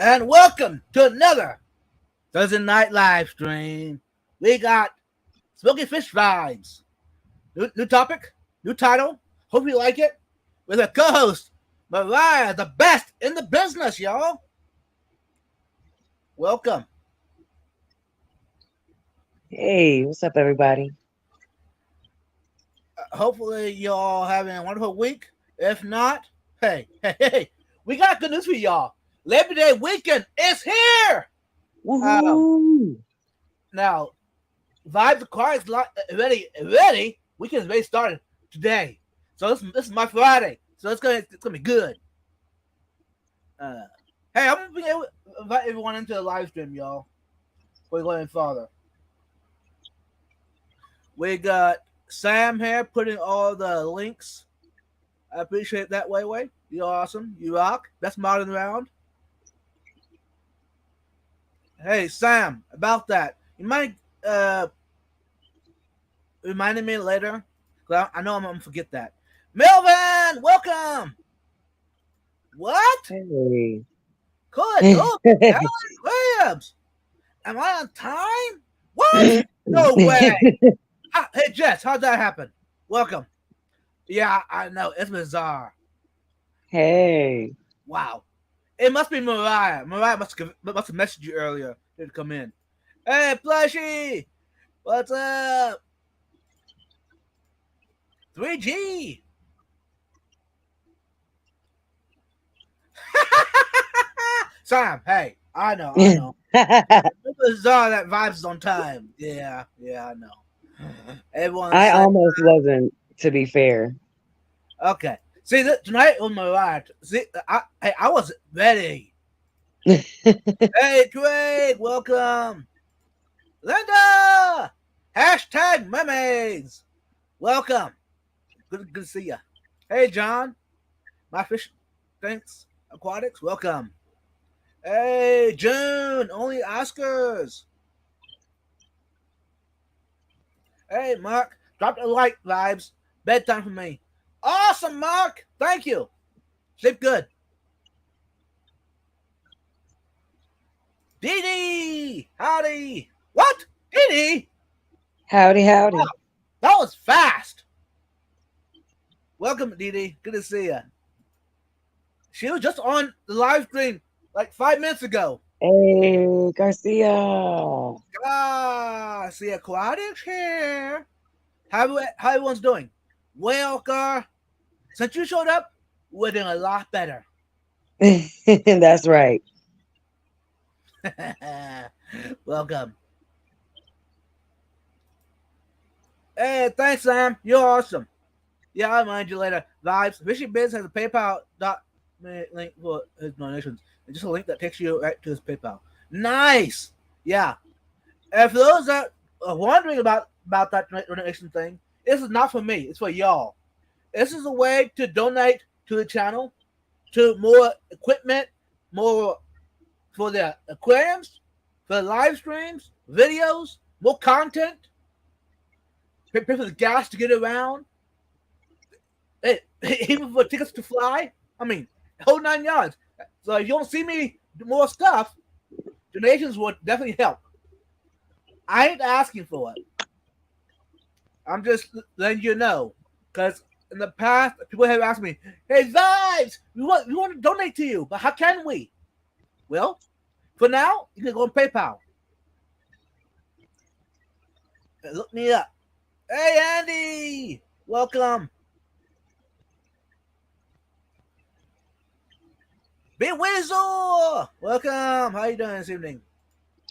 and welcome to another Thursday night live stream. We got Smoky Fish Vibes. New topic, new title. Hope you like it. With a co-host, Mariah, the best in the business, y'all. Welcome. Hey, what's up, everybody? Hopefully, y'all having a wonderful week. If not, hey, we got good news for y'all. Labor Day weekend is here. Woohoo! Now, Vibes the car is ready. Weekend's ready started today. So this is my Friday. So it's gonna be good. Uh, hey, I'm gonna invite everyone into the live stream, y'all. We're going farther. We got Sam here putting all the links. I appreciate that, Way. You're awesome. You rock. Best modern around. Hey, Sam, about that. You might reminding me later. I know I'm gonna forget that. Melvin, welcome. What? Hey. Good. Oh, Alex Williams. Am I on time? What? No way. Hey, Jess, how'd that happen? Welcome. Yeah, I know. It's bizarre. Hey. Wow. It must be Mariah. Mariah must have messaged you earlier to come in. Hey, Plushy. What's up? 3G. Sam, hey, I know. It's bizarre that Vibes is on time. Yeah, I know. Everyone's I saying, almost wasn't, to be fair. okay. See, tonight on my ride, I was ready. Hey, Craig, welcome. Linda, hashtag mermaids. Welcome. Good to see you. Hey, John, my fish thanks aquatics. Welcome. Hey, June, only Oscars. Hey, Mark, drop a like, Vibes. Bedtime for me. Awesome, Mark. Thank you. Sleep good. Dee Dee, howdy. What? Dee Dee? Howdy. Wow, that was fast. Welcome, Dee Dee. Good to see you. She was just on the live stream like 5 minutes ago. Hey, Garcia. See aquatics here. How everyone's doing? Well, Gar, since you showed up, we're doing a lot better. That's right. Welcome. Hey, thanks, Sam. You're awesome. Yeah, I'll remind you later. Vibes. Fishy Biz has a PayPal link for his donations. It's just a link that takes you right to his PayPal. Nice. Yeah. And for those that are wondering about that donation thing, this is not for me. It's for y'all. This is a way to donate to the channel, to more equipment, more for the aquariums, for the live streams, videos, more content. Pay for the gas to get around. Hey, even for tickets to fly. I mean, whole 9 yards. So if you don't see me do more stuff, donations would definitely help. I ain't asking for it. I'm just letting you know. Because in the past, people have asked me, hey, Vibes, we want to donate to you, but how can we? Well, for now, you can go on PayPal. Look me up. Hey, Andy! Welcome. Big Weasel! Welcome. How you doing this evening?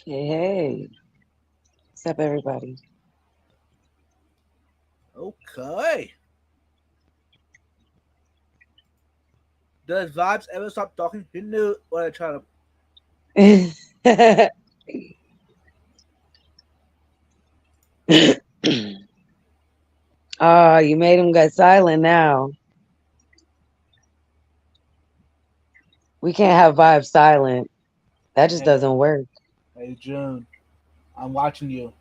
Hey. What's up, everybody? Okay. Does Vibes ever stop talking? He knew what I tried to. Oh, you made him go silent now. We can't have Vibe silent. That just doesn't work. Hey, June. I'm watching you.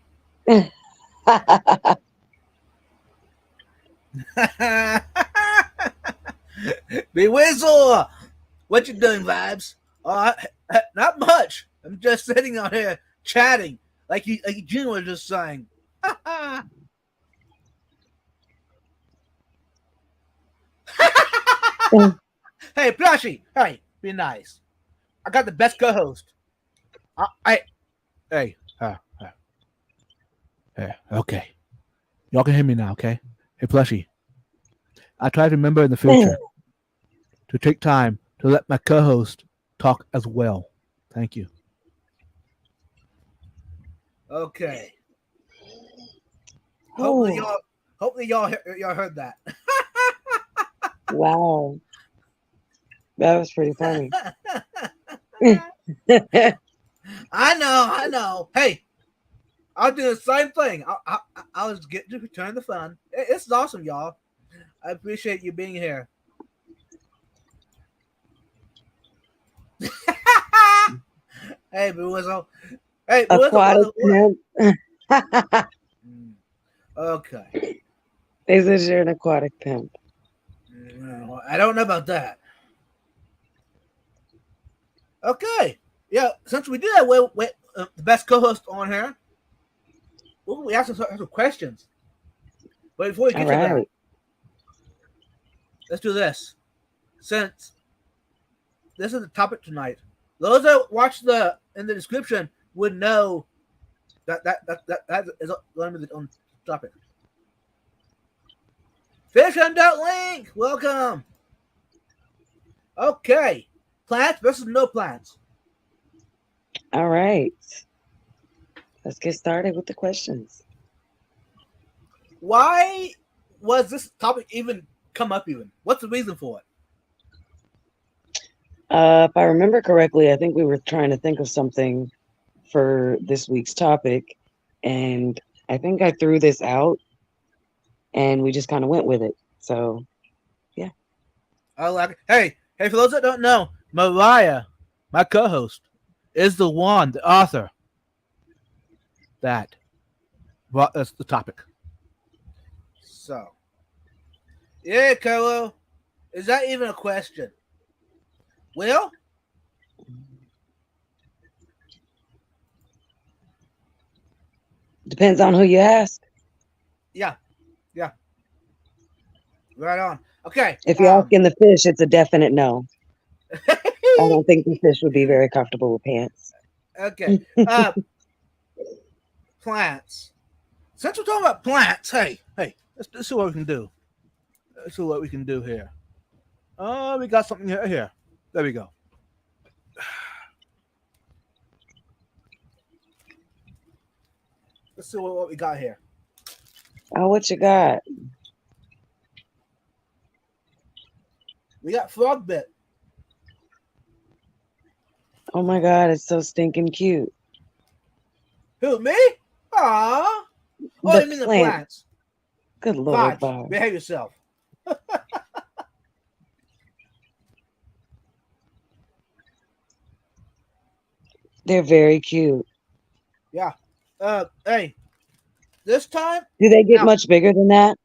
Big Weasel! What you doing, Vibes? Uh, not much. I'm just sitting on here chatting, like June was just saying. Hey, Plushy. Hey, be nice. I got the best co-host. I hey, hey, okay. Y'all can hear me now, okay? Hey, Plushy. I try to remember in the future to take time to let my co-host talk as well. Thank you. Okay. Hopefully Oh, y'all, hopefully y'all heard that. wow. That was pretty funny. I know. Hey, I'll do the same thing. I'll just get to return the fun. It's awesome, y'all. I appreciate you being here. Hey, Buizzle. Hey, Buizzle. Aquatic pimp. Okay. They said you're an aquatic pimp. I don't know about that. Okay. Yeah, since we did have the best co-host on here, we asked some questions. But before we All get to that, right. let's do this. Since this is the topic tonight, those that watch the in the description would know that is going to be the on topic. Fish and Duck Link, welcome. Okay, plants versus no plants. All right. Let's get started with the questions. Why was this topic even come up? Even what's the reason for it? If I remember correctly, I think we were trying to think of something for this week's topic, and I think I threw this out, and we just kind of went with it. So, yeah. I like. Hey! For those that don't know, Mariah, my co-host, is the one, the author that brought us the topic. So, yeah, Carlo, is that even a question? Well, Depends on who you ask. yeah, yeah, right on. Okay, If you're asking the fish, it's a definite no. I don't think the fish would be very comfortable with pants. okay, plants. Since we're talking about plants, hey, let's see what we can do. Let's see what we can do here. Oh, we got something here. There we go. Let's see what we got here. Oh, what you got? We got frog bit. Oh my God, it's so stinking cute. Who, me? Aw. Oh, The you mean the plant. plants? Good Lord, Vibes. Bob. Behave yourself. They're very cute. Yeah. Hey, this time Do they get now. much bigger than that?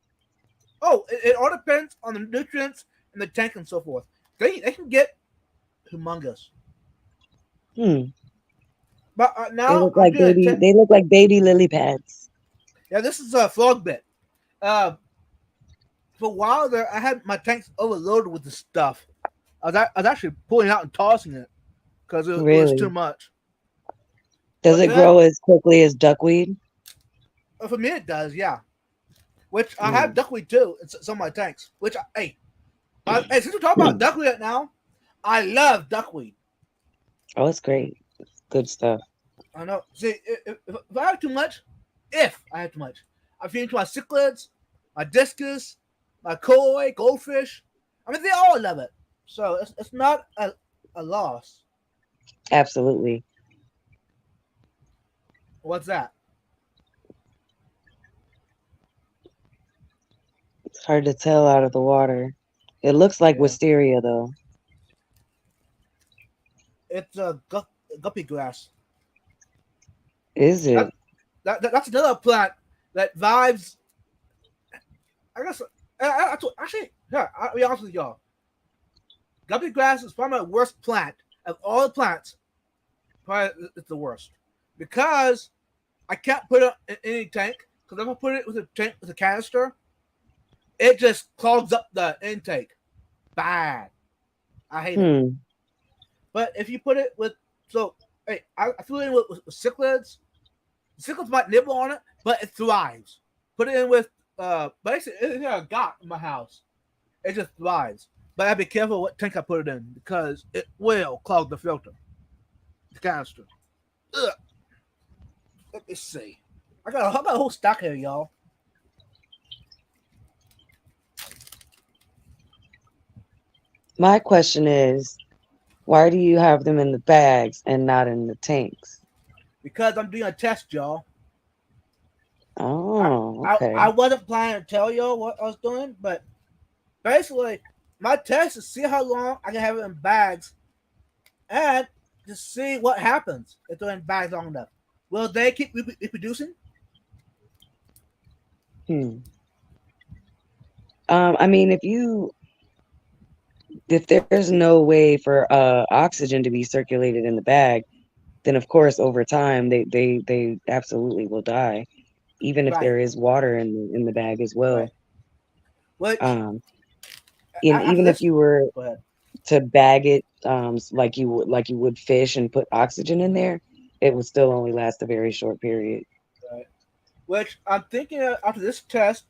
Oh, it all depends on the nutrients in the tank and so forth. They can get humongous. Hmm. But They now look I'm like doing baby. They look like baby lily pads. yeah, this is a frog bit. Uh, for a while there, I had my tanks overloaded with the stuff. I was actually pulling out and tossing it because it was too Really? much. Does But it then grow as quickly as duckweed? for me it does, yeah. Which I have Hmm. duckweed too in some of my tanks. Which hey, since we're talking about duckweed right now, I love duckweed. Oh, it's great. It's good stuff. I know. See, if I have too much, if I have too much, I feed into my cichlids, my discus, my koi, goldfish. I mean, they all love it. So it's not a loss. Absolutely. What's that? It's hard to tell out of the water. It looks like Yeah, wisteria, though. it's a guppy grass. Is That, it? that's another plant that vibes. I guess actually, yeah. I'll be honest with y'all. Guppy grass is probably my worst plant Of all the plants, probably it's the worst because I can't put it in any tank. Because if I put it with a tank with a canister, it just clogs up the intake. Bad. I hate it. Hmm. But if you put it with so hey, I threw it in with cichlids. Cichlids might nibble on it, but it thrives. Put it in with basically it's a got in my house. It just thrives. But I have to be careful what tank I put it in because it will clog the filter, the canister. Ugh. Let me see. I got a whole stack here, y'all. My question is, why do you have them in the bags and not in the tanks? Because I'm doing a test, y'all. I, Oh, I okay. wasn't planning to tell y'all what I was doing, but basically, my test is see how long I can have it in bags and to see what happens if they're in bags long enough. Will they keep reproducing? Hmm. I mean, if there's no way for oxygen to be circulated in the bag, then of course over time they absolutely will die, even if Right, there is water in the bag as right. well. Which Um, and after even if this, you were go ahead. to bag it like you would fish and put oxygen in there, it would still only last a very short period. Right. Which I'm thinking after this test,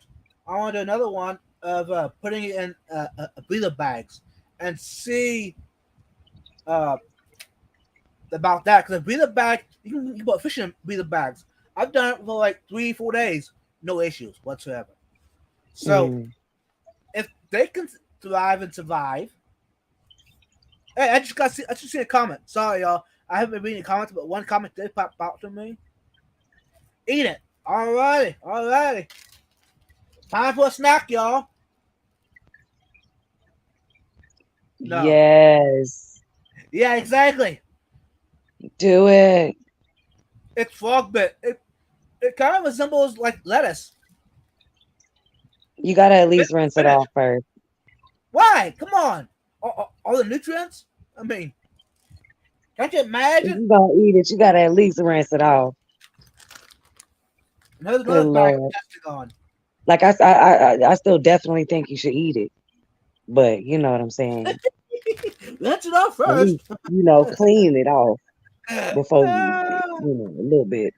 I want to do another one of putting it in breather bags and see uh, about that because a breather bag you can put fish in breather bags. I've done it for like 3 4 days, no issues whatsoever. So Mm. if they can thrive and survive, hey, I just see a comment. Sorry, y'all. I haven't been reading comments, but one comment did pop out to me. Eat it. Alrighty, alrighty. Time for a snack, y'all. No. Yes, Yeah, exactly. do it. It's frog bit. It kind of resembles like lettuce. You gotta at Finish. least rinse it Finish. off first. Why? Come on. All the nutrients? I mean, can't you If imagine? you gonna eat it, you gotta at least rinse it off. And here's Good another bag Lord. of testing on. Like I still definitely think you should eat it, but you know what I'm saying. Rinse it off At first. least clean it off before you eat it. A little bit.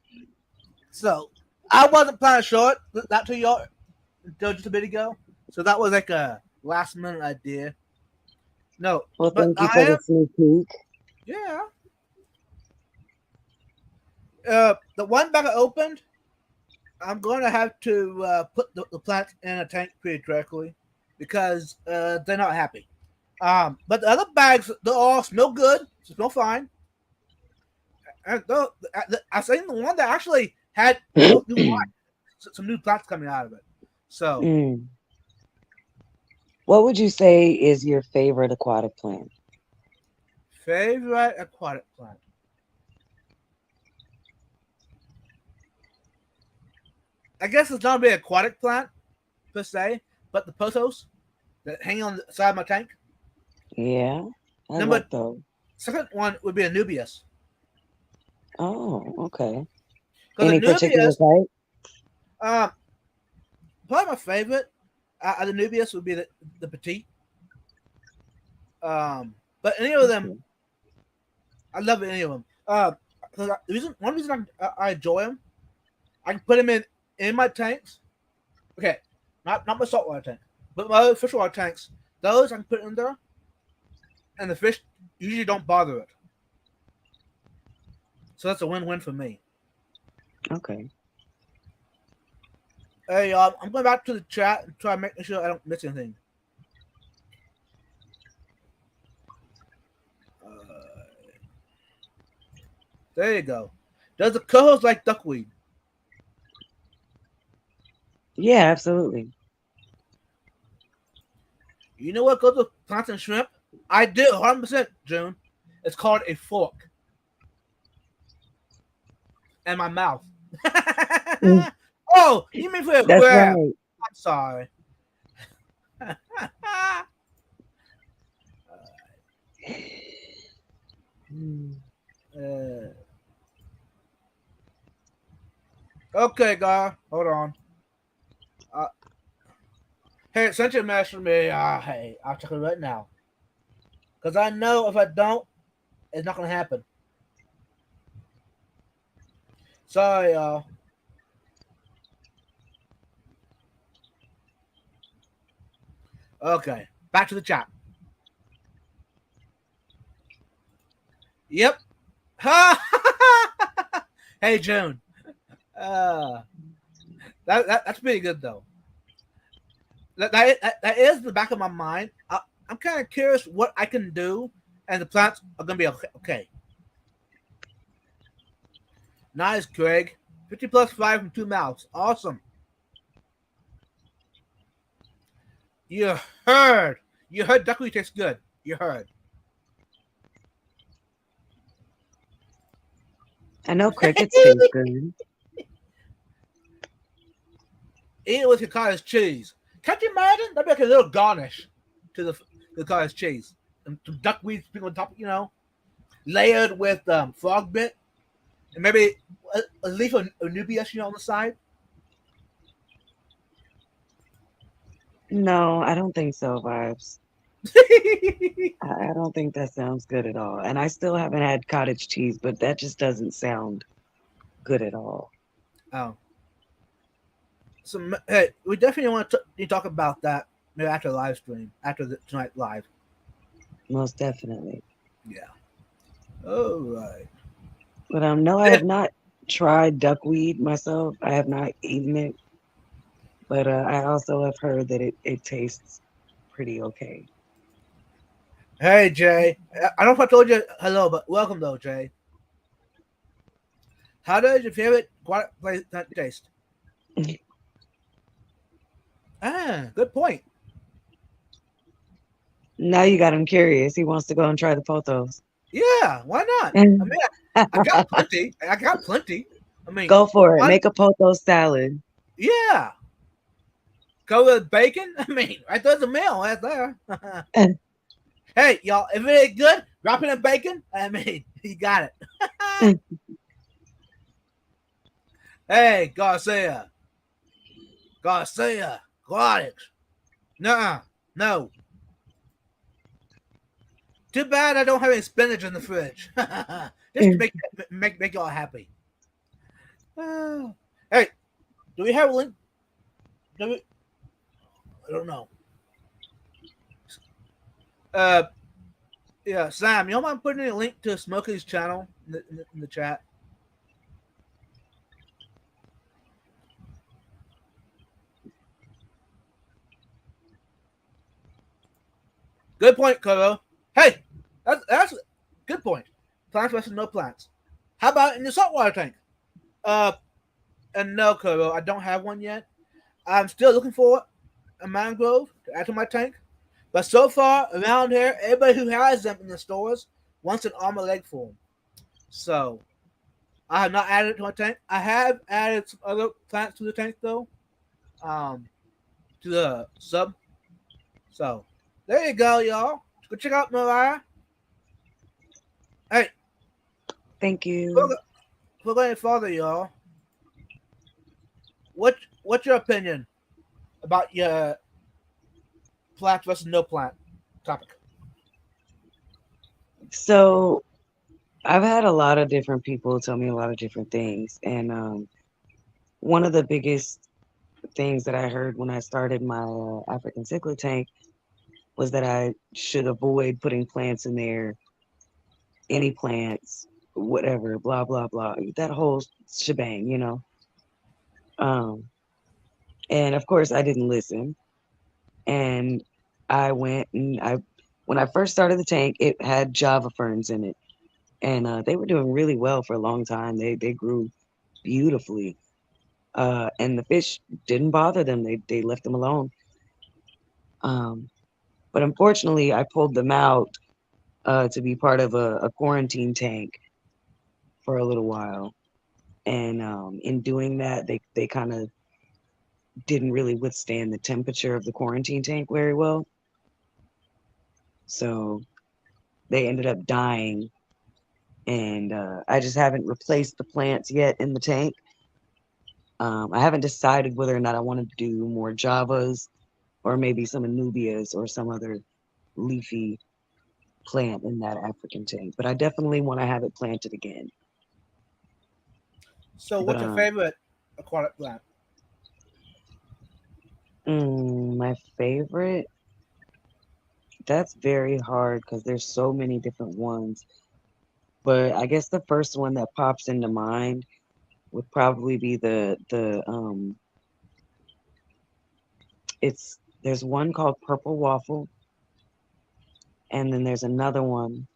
So, I wasn't planning short. That to y'all until just a bit ago. So that was like a last minute idea. No, Well, but thank you I for the am. sneak peek. Yeah. The one bag I opened, I'm going to have to put the plants in a tank pretty directly because they're not happy. But the other bags, they all smell good, smell fine. And I seen the one that actually had new life, some new plants coming out of it. So, Mm. What would you say is your favorite aquatic plant? favorite aquatic plant. I guess it's not really an aquatic plant per se, but the pothos that hang on the side of my tank. Yeah, I Number love those. second one would be a Nubius Oh, okay. because Any the particular Nubius, type? um, probably my favorite the Nubius would be the petite. But any of them, Okay. I love any of them. The reason one reason I enjoy them, I can put them in my tanks. Okay, not my saltwater tank, but my other freshwater tanks. Those I can put in there, and the fish usually don't bother it. So that's a win-win for me. Okay. Hey, I'm going back to the chat and try making sure I don't miss anything. Uh, there you go. Does the co-host like duckweed? Yeah, absolutely. You know what goes with plants and shrimp? I do, 100%, June. It's called a fork and my mouth. Mm. Oh, you mean for a That's crab? right. I'm sorry. Mm. Uh, okay, guy, hold on. Uh, hey, sent you a message from me. Hey, I'll check it right now. Because I know if I don't, it's not going to happen. Sorry, y'all. Okay, back to the chat. Yep. Hey, June. Uh, that's pretty good, though. That is the back of my mind. I'm kind of curious what I can do, and the plants are going to be okay. Okay. Nice, Craig. 50 plus 5 from two mouths. Awesome. You heard. You heard duckweed tastes good. You heard. I know crickets taste good. Eat it with your cottage cheese. Can't you imagine? That'd be like a little garnish to the cottage cheese. And some duckweed sprinkled on top, layered with frog bit. And maybe a leaf of Anubias, on the side. No, I don't think so, Vibes. I don't think that sounds good at all. And I still haven't had cottage cheese, but that just doesn't sound good at all. Oh. So, hey, we definitely want to talk about that maybe after the live stream, after tonight live. Most definitely. Yeah. All right. But no, I have not tried duckweed myself. I have not eaten it, but I also have heard that it tastes pretty okay. Hey, Jay. I don't know if I told you hello, but welcome, though, Jay. How does your favorite place taste? Good point. Now you got him curious. He wants to go and try the potos. Yeah, why not? I mean, I got plenty. I got plenty. I mean, Go for it. why? Make a poto salad. Yeah. Go with bacon. I mean, right there's a meal right there. Hey, y'all, if it ain't good, drop in a bacon. I mean, you got it. Hey, Garcia. Garcia. Garlics. Nuh-uh. No. Too bad I don't have any spinach in the fridge. Just to make y'all happy. Hey, do we have a link? Do we? I don't know. Uh, yeah, Sam, you don't mind putting a link to Smokey's channel in the chat? Good point, Kobo. Hey, that's a good point. Plants versus no plants. How about in the saltwater tank? Uh, and no, Kobo, I don't have one yet. I'm still looking for a mangrove to add to my tank. But so far, around here, everybody who has them in the stores wants an armor leg form. So, I have not added it to my tank. I have added some other plants to the tank, though, um, to the sub. So, there you go, y'all. Go check out Mariah. Hey, Thank before, you. before going further, y'all, what's your opinion about your plant versus no plant topic? So I've had a lot of different people tell me a lot of different things. And one of the biggest things that I heard when I started my African cichlid tank was that I should avoid putting plants in there, any plants, whatever, blah, blah, blah. That whole shebang. Um, and of course, I didn't listen. And I went and when I first started the tank, it had Java ferns in it. And they were doing really well for a long time. They grew beautifully. And the fish didn't bother them. They left them alone. Um, but unfortunately, I pulled them out to be part of a quarantine tank for a little while. And in doing that, they kind of didn't really withstand the temperature of the quarantine tank very well. So they ended up dying and I just haven't replaced the plants yet in the tank. I haven't decided whether or not I want to do more Javas or maybe some Anubias or some other leafy plant in that African tank, but I definitely want to have it planted again. So, But what's your favorite aquatic plant? my favorite, that's very hard because there's so many different ones. But I guess the first one that pops into mind would probably be the it's there's one called purple waffle, and then there's another one.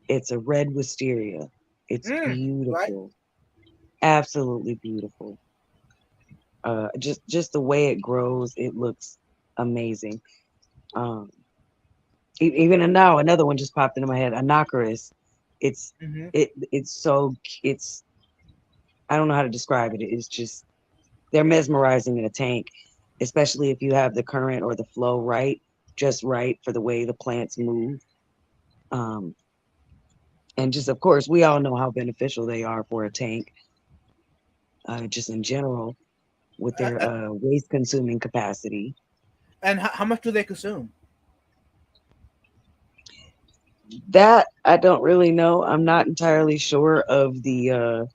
It's a red wisteria. It's Right. beautiful, absolutely beautiful. Just the way it grows, it looks amazing. Um, even now, another one just popped into my head. Anacharis. It's Mm-hmm. it's so it's I don't know how to describe it. It's just they're mesmerizing in a tank, especially if you have the current or the flow right, just right for the way the plants move. Um, and just of course, we all know how beneficial they are for a tank, just in general with Uh, their uh, waste consuming capacity. and how much do they consume? That I don't really know. I'm not entirely sure of the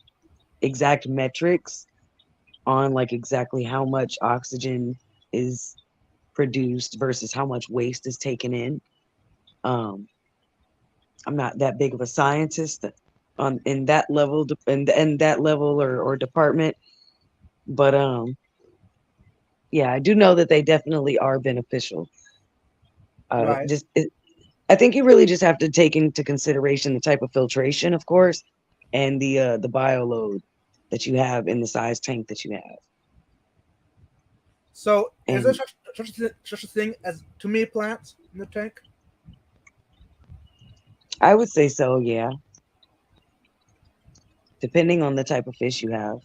exact metrics on like exactly how much oxygen is produced versus how much waste is taken in. Um, I'm not that big of a scientist on in that level in that level or department, but yeah, I do know that they definitely are beneficial. Right. I think you really just have to take into consideration the type of filtration, of course, and the bio load that you have in the size tank that you have. So, is there And such a thing as too many plants in the tank? I would say so, yeah, depending on the type of fish you have.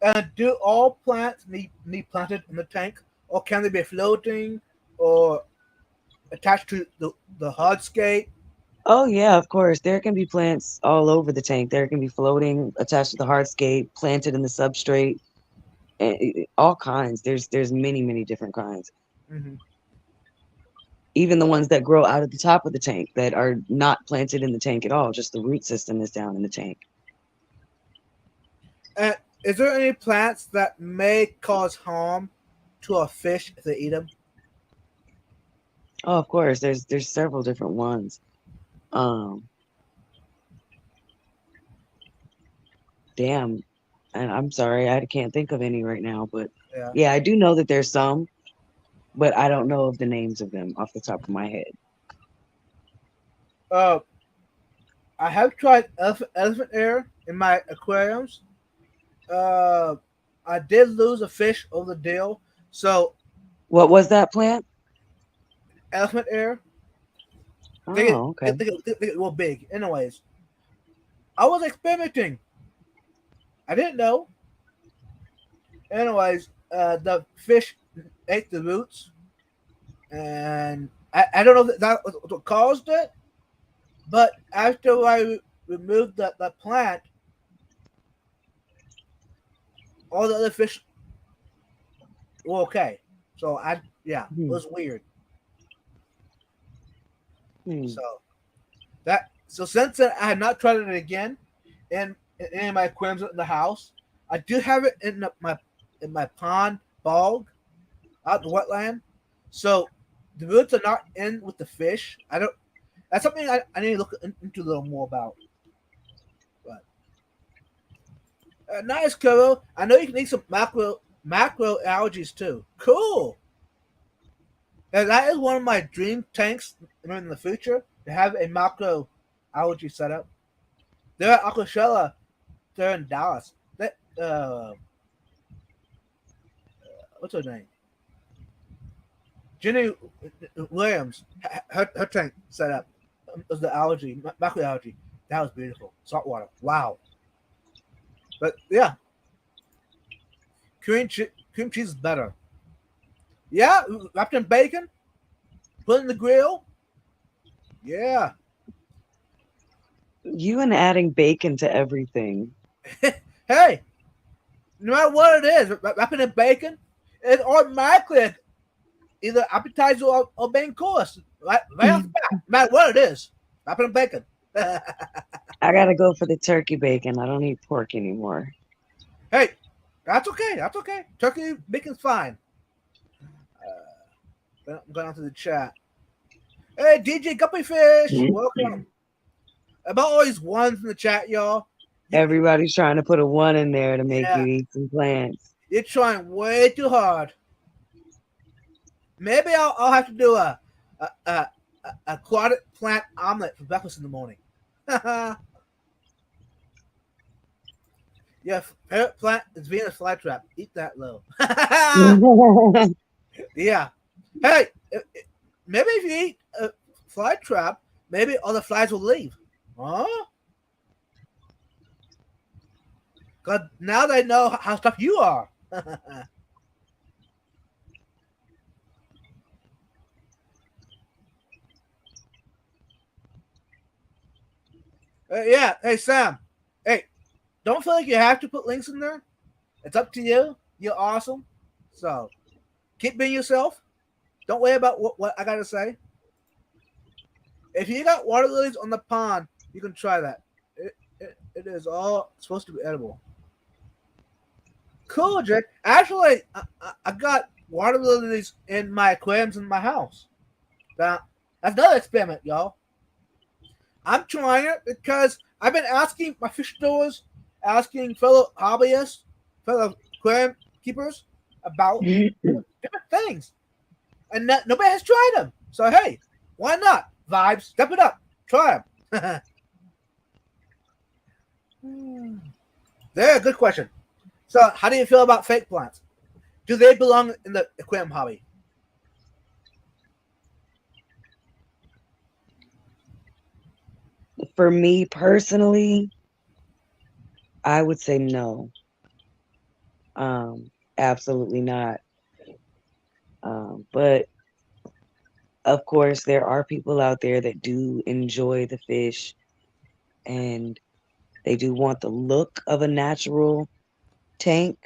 And do all plants need planted in the tank, or can they be floating, or attached to the hardscape? Oh yeah, of course. There can be plants all over the tank. There can be floating, attached to the hardscape, planted in the substrate, and all kinds. There's many different kinds. Hmm. Even the ones that grow out of the top of the tank that are not planted in the tank at all. Just the root system is down in the tank. And is there any plants that may cause harm to a fish if they eat them? Oh, of course. There's several different ones. Um, damn, and I'm sorry, I can't think of any right now, but Yeah. yeah, I do know that there's some, but I don't know of the names of them off the top of my head. Uh, I have tried elephant air in my aquariums. Uh, I did lose a fish over the deal. So What was that plant? elephant air, Oh, okay. they get real big. Anyways, I was experimenting. I didn't know. Anyways, the fish ate the roots, and I don't know if that was what caused it. But after I removed the plant, all the other fish were okay. So yeah, it Hmm. was weird. Hmm. So so since then, I have not tried it again in any of my aquariums in the house. I do have it in my pond bog out the wetland. So the roots are not in with the fish. I don't. That's something I need to look into a little more about. But nice, Kuro. I know you can eat some macro algae too. Cool. And that is one of my dream tanks in the future to have a macro algae setup. They're at Aquashella. They're in Dallas. That what's her name? Jenny Williams. Her tank setup was the algae, macro algae. That was beautiful. Saltwater. Wow. But yeah, cream cheese is better. Yeah, wrapped in bacon, put in the grill. Yeah. You and adding bacon to everything. Hey, no matter what it is, wrapping in bacon, it's automatically either appetizer or main course. Right off the bat, no matter what it is, wrapping in bacon. I gotta go for the turkey bacon. I don't eat pork anymore. Hey, that's okay. That's okay. Turkey bacon's fine. I'm going on to the chat. Hey, DJ Guppyfish, welcome. About all these ones in the chat, y'all. You, Everybody's trying to put a one in there to make yeah, you eat some plants. you're trying way too hard. Maybe I'll have to do a, a, a aquatic plant omelet for breakfast in the morning. Yeah, favorite plant is Venus flytrap. Eat that low. Yeah. Hey, maybe if you eat a fly trap, maybe all the flies will leave. Huh? Because now they know how tough you are. Yeah. Hey, Sam. Hey, don't feel like you have to put links in there. It's up to you. You're awesome. So keep being yourself. Don't worry about what I got to say. If you got water lilies on the pond, you can try that. It is all supposed to be edible. Cool, Jake. Actually, I got water lilies in my aquariums in my house. Now, that's another experiment, y'all. I'm trying it because I've been asking my fish stores, asking fellow hobbyists, fellow aquarium keepers about different things, and nobody has tried them. So hey, why not? Vibes, step it up, try them. There, good question. So, how do you feel about fake plants? Do they belong in the aquarium hobby? For me personally, I would say no. Absolutely not. But of course, there are people out there that do enjoy the fish and they do want the look of a natural tank,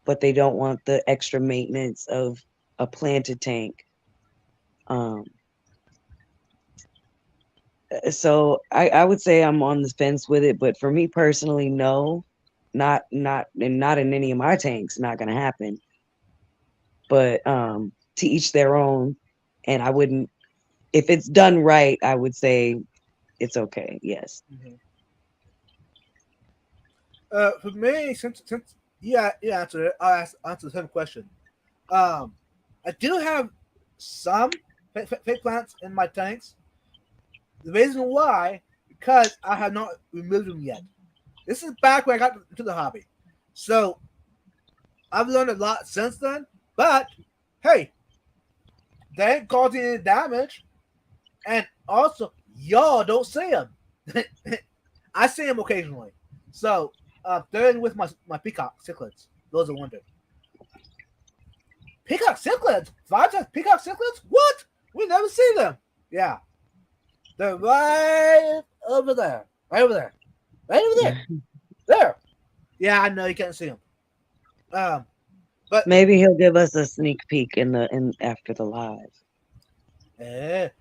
but they don't want the extra maintenance of a planted tank. Um, so I would say I'm on the fence with it, but for me personally, no, not in any of my tanks, not gonna happen. But to each their own, and I wouldn't if it's done right, I would say it's okay. Yes. Mm-hmm. For me, since you answered it, answer the same question. Um, I do have some fake plants in my tanks. The reason why, because I have not removed them yet. This is back when I got into the hobby, so I've learned a lot since then. But hey, they ain't causing any damage, and also y'all don't see them. I see them occasionally. So they're in with my peacock cichlids. Those are wondering. Peacock cichlids? Five times peacock cichlids? What? We never see them. Yeah. They're right over there. Right over there. Right over there. There. Yeah, I know you can't see them. But Maybe he'll give us a sneak peek in after the live.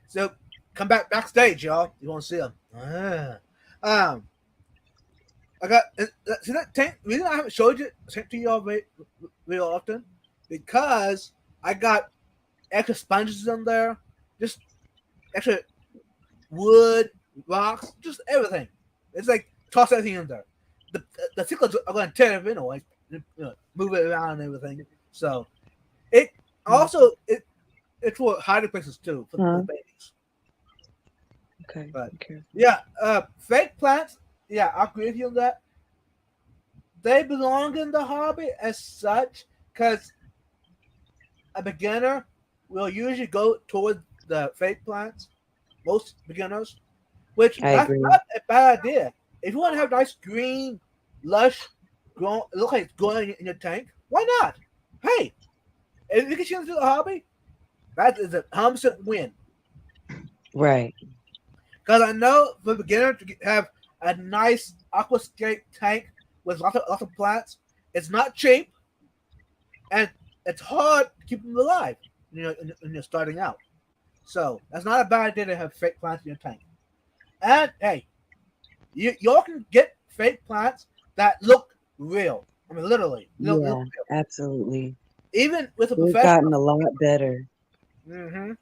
so come backstage, y'all. You want to see them. Um, I got see that tank. The reason I haven't showed it to y'all very often because I got extra sponges in there, just extra wood, rocks, just everything. It's like toss everything in there. The cichlids are going to tear it anyway, move it around and everything. So it also it's for hiding places too for the babies. Okay. But Okay. yeah, fake plants. Yeah, I agree with you on that. They belong in the hobby as such because a beginner will usually go towards the fake plants. Most beginners, which I that's agree. not a bad idea. If you want to have nice green, lush, grown, it looks like it's growing in your tank. Why not? Hey, if you can change to the hobby, that is a 100% win. Right. Because I know for beginner to have a nice aquascape tank with lots of plants. It's not cheap, and it's hard to keep them alive when you're starting out. So that's not a bad idea to have fake plants in your tank. And hey, y'all can get fake plants that look real. I mean, literally, look Yeah, real. absolutely. Even with a They've professional. gotten a lot better. Mm-hmm.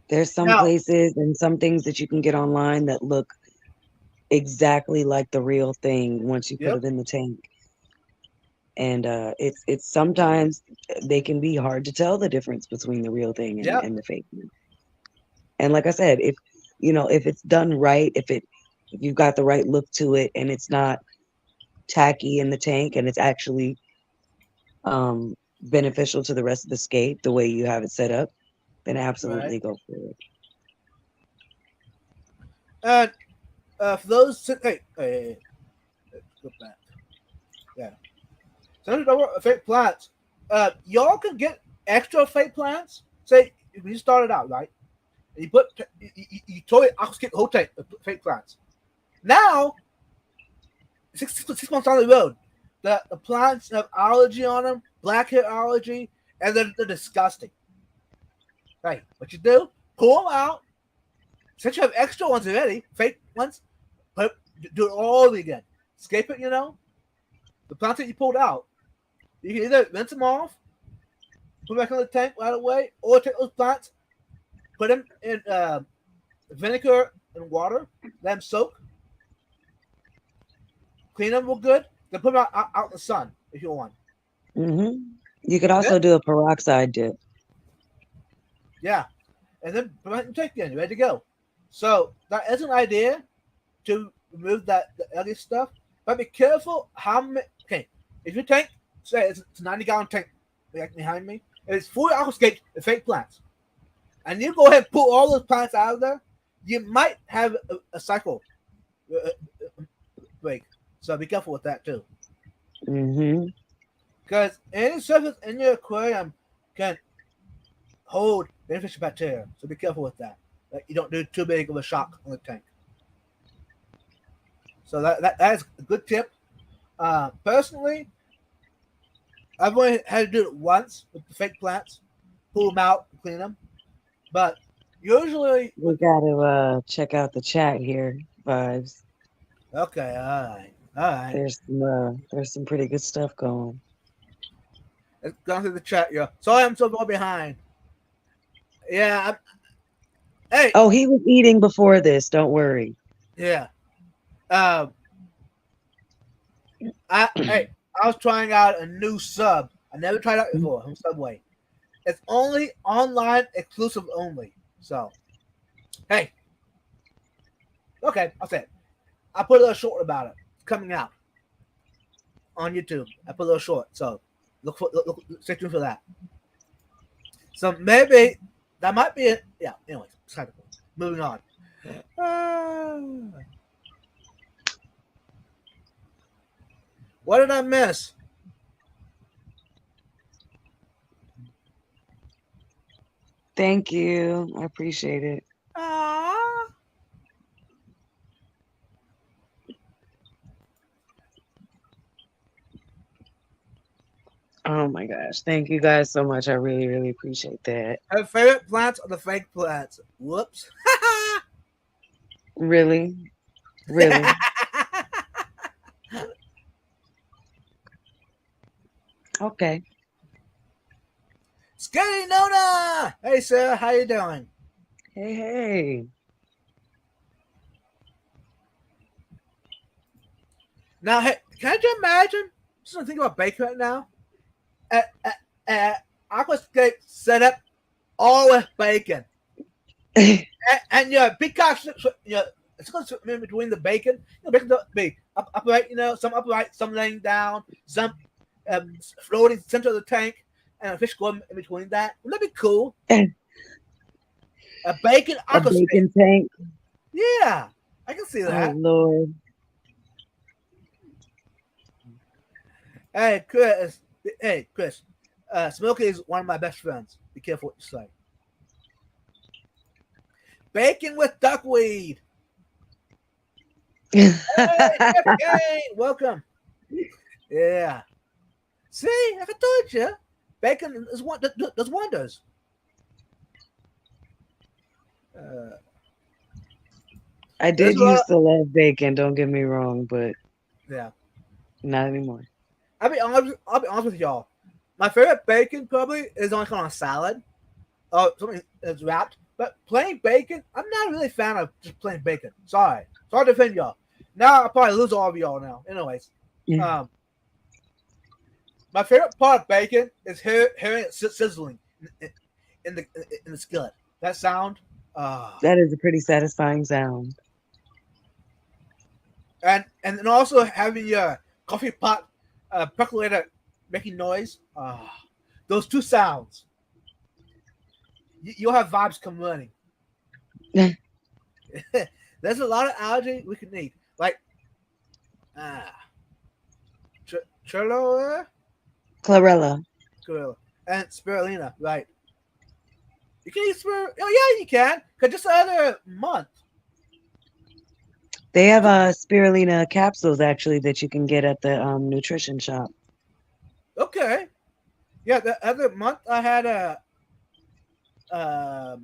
There's some Now, places and some things that you can get online that look exactly like the real thing once you put yep, it in the tank. And it's sometimes they can be hard to tell the difference between the real thing yep, and the fake thing. And like I said, if if it's done right, if you've got the right look to it and it's not tacky in the tank and it's actually beneficial to the rest of the scape the way you have it set up, then right. absolutely go for it. And for those, hey, let's go back. Yeah. Some of the fake plants. Y'all can get extra fake plants. Say when you started out, right? You put you totally aquascape the whole tank of fake plants. Now, 6 months down the road, the plants have allergy on them, blackhead allergy, and they're disgusting. Right? What you do? Pull them out. Since you have extra ones already, fake ones, but do it all over again. Escape it, the plants that you pulled out. You can either rinse them off, put them back in the tank right away, or take those plants, put them in vinegar and water, let them soak, clean them real good, then put them out in the sun if you want. hmm You could Then, also do a peroxide dip. yeah, and then put them in the tank again. You're ready to go. So that is an idea to remove the ugly stuff, but be careful how many. Okay, if your tank, say it's a 90-gallon tank, like behind me, and it's full of aquascapes and fake plants, and you go ahead and pull all those plants out of there, you might have a cycle uh, break. So be careful with that too. hmm Because any surface in your aquarium can hold beneficial bacteria. So be careful with that. Like you don't do too big of a shock on the tank. So that is a good tip. Personally, I've only had to do it once with the fake plants, pull them out, and clean them. But usually We with got to check out the chat here, Vibes. okay, all right. There's some pretty good stuff going. Let's go through the chat, yo. Sorry, I'm so far behind. Yeah, hey, Oh, he was eating before this. Don't worry. yeah. Um, I was trying out a new sub. I never tried out before from Subway. It's only online exclusive only. So, hey, okay, I'll say it. I put a little short about it. It's coming out on YouTube. I put a little short. So, stay tuned for that. So maybe that might be it. Yeah. Anyways, moving on. What did I miss? Thank you. I appreciate it. Ah. Oh my gosh. Thank you guys so much. I really, really appreciate that. Her favorite plants are the fake plants. Whoops. Really, really. Okay. Scary Nona! Hey, Sarah, how you doing? Hey, hey. Now, hey, can you imagine? Just think about bacon right now. Aquascape set up all with bacon. And your peacock, it's going to in between the bacon. Bacon be upright, some upright, some laying down, some floating center of the tank, and a fish going in between that. Wouldn't that be cool? A bacon A aquascape. bacon tank. Yeah, I can see Oh that. Lord. Hey, Chris. Hey, Chris. Smokey is one of my best friends. Be careful what you say. Bacon with duckweed. Hey, Chef Kane, welcome. Yeah. See, like I told you, bacon is one does wonders. Uh, I there's did a lot of used to love bacon, don't get me wrong, but yeah. not anymore. I'll be honest with y'all. My favorite bacon probably is on kind of salad or something that's wrapped. But plain bacon, I'm not really a fan of just plain bacon. Sorry to offend y'all. Now I'll probably lose all of y'all now. Anyways, Mm. um, my favorite part of bacon is hearing it sizzling in the in the skillet. That sound, uh, That is a pretty satisfying sound. and then also having your coffee pot percolator making noise. Those two sounds, you'll have vibes come running. There's a lot of algae we can eat, like ah, Churro, Chlorella. gorilla, and spirulina. Right? You can eat spirulina. Oh yeah, you can. Cause just the other month. They have spirulina capsules actually that you can get at the nutrition shop. Okay. Yeah, the other month I had a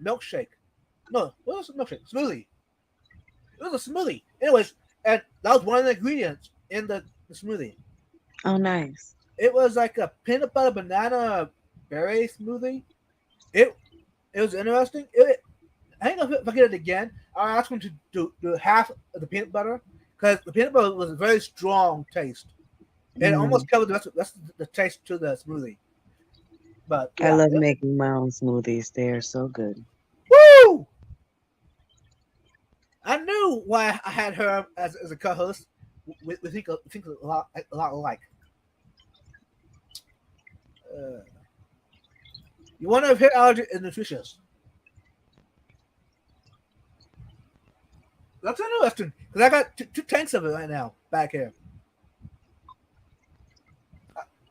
milkshake. No, what was a milkshake? Smoothie. It was a smoothie. Anyways, and that was one of the ingredients in the smoothie. Oh, nice. It was like a peanut butter banana berry smoothie. It it was interesting. I don't know if I get it again. I asked him to do half of the peanut butter because the peanut butter was a very strong taste. It Mm. almost covered the rest of the taste to the smoothie. But I yeah, love making my own smoothies. They are so good. woo! I knew why I had her as a co-host. We think a lot alike. Uh, you wonder if hair allergy is nutritious. That's interesting because I got two tanks of it right now back here.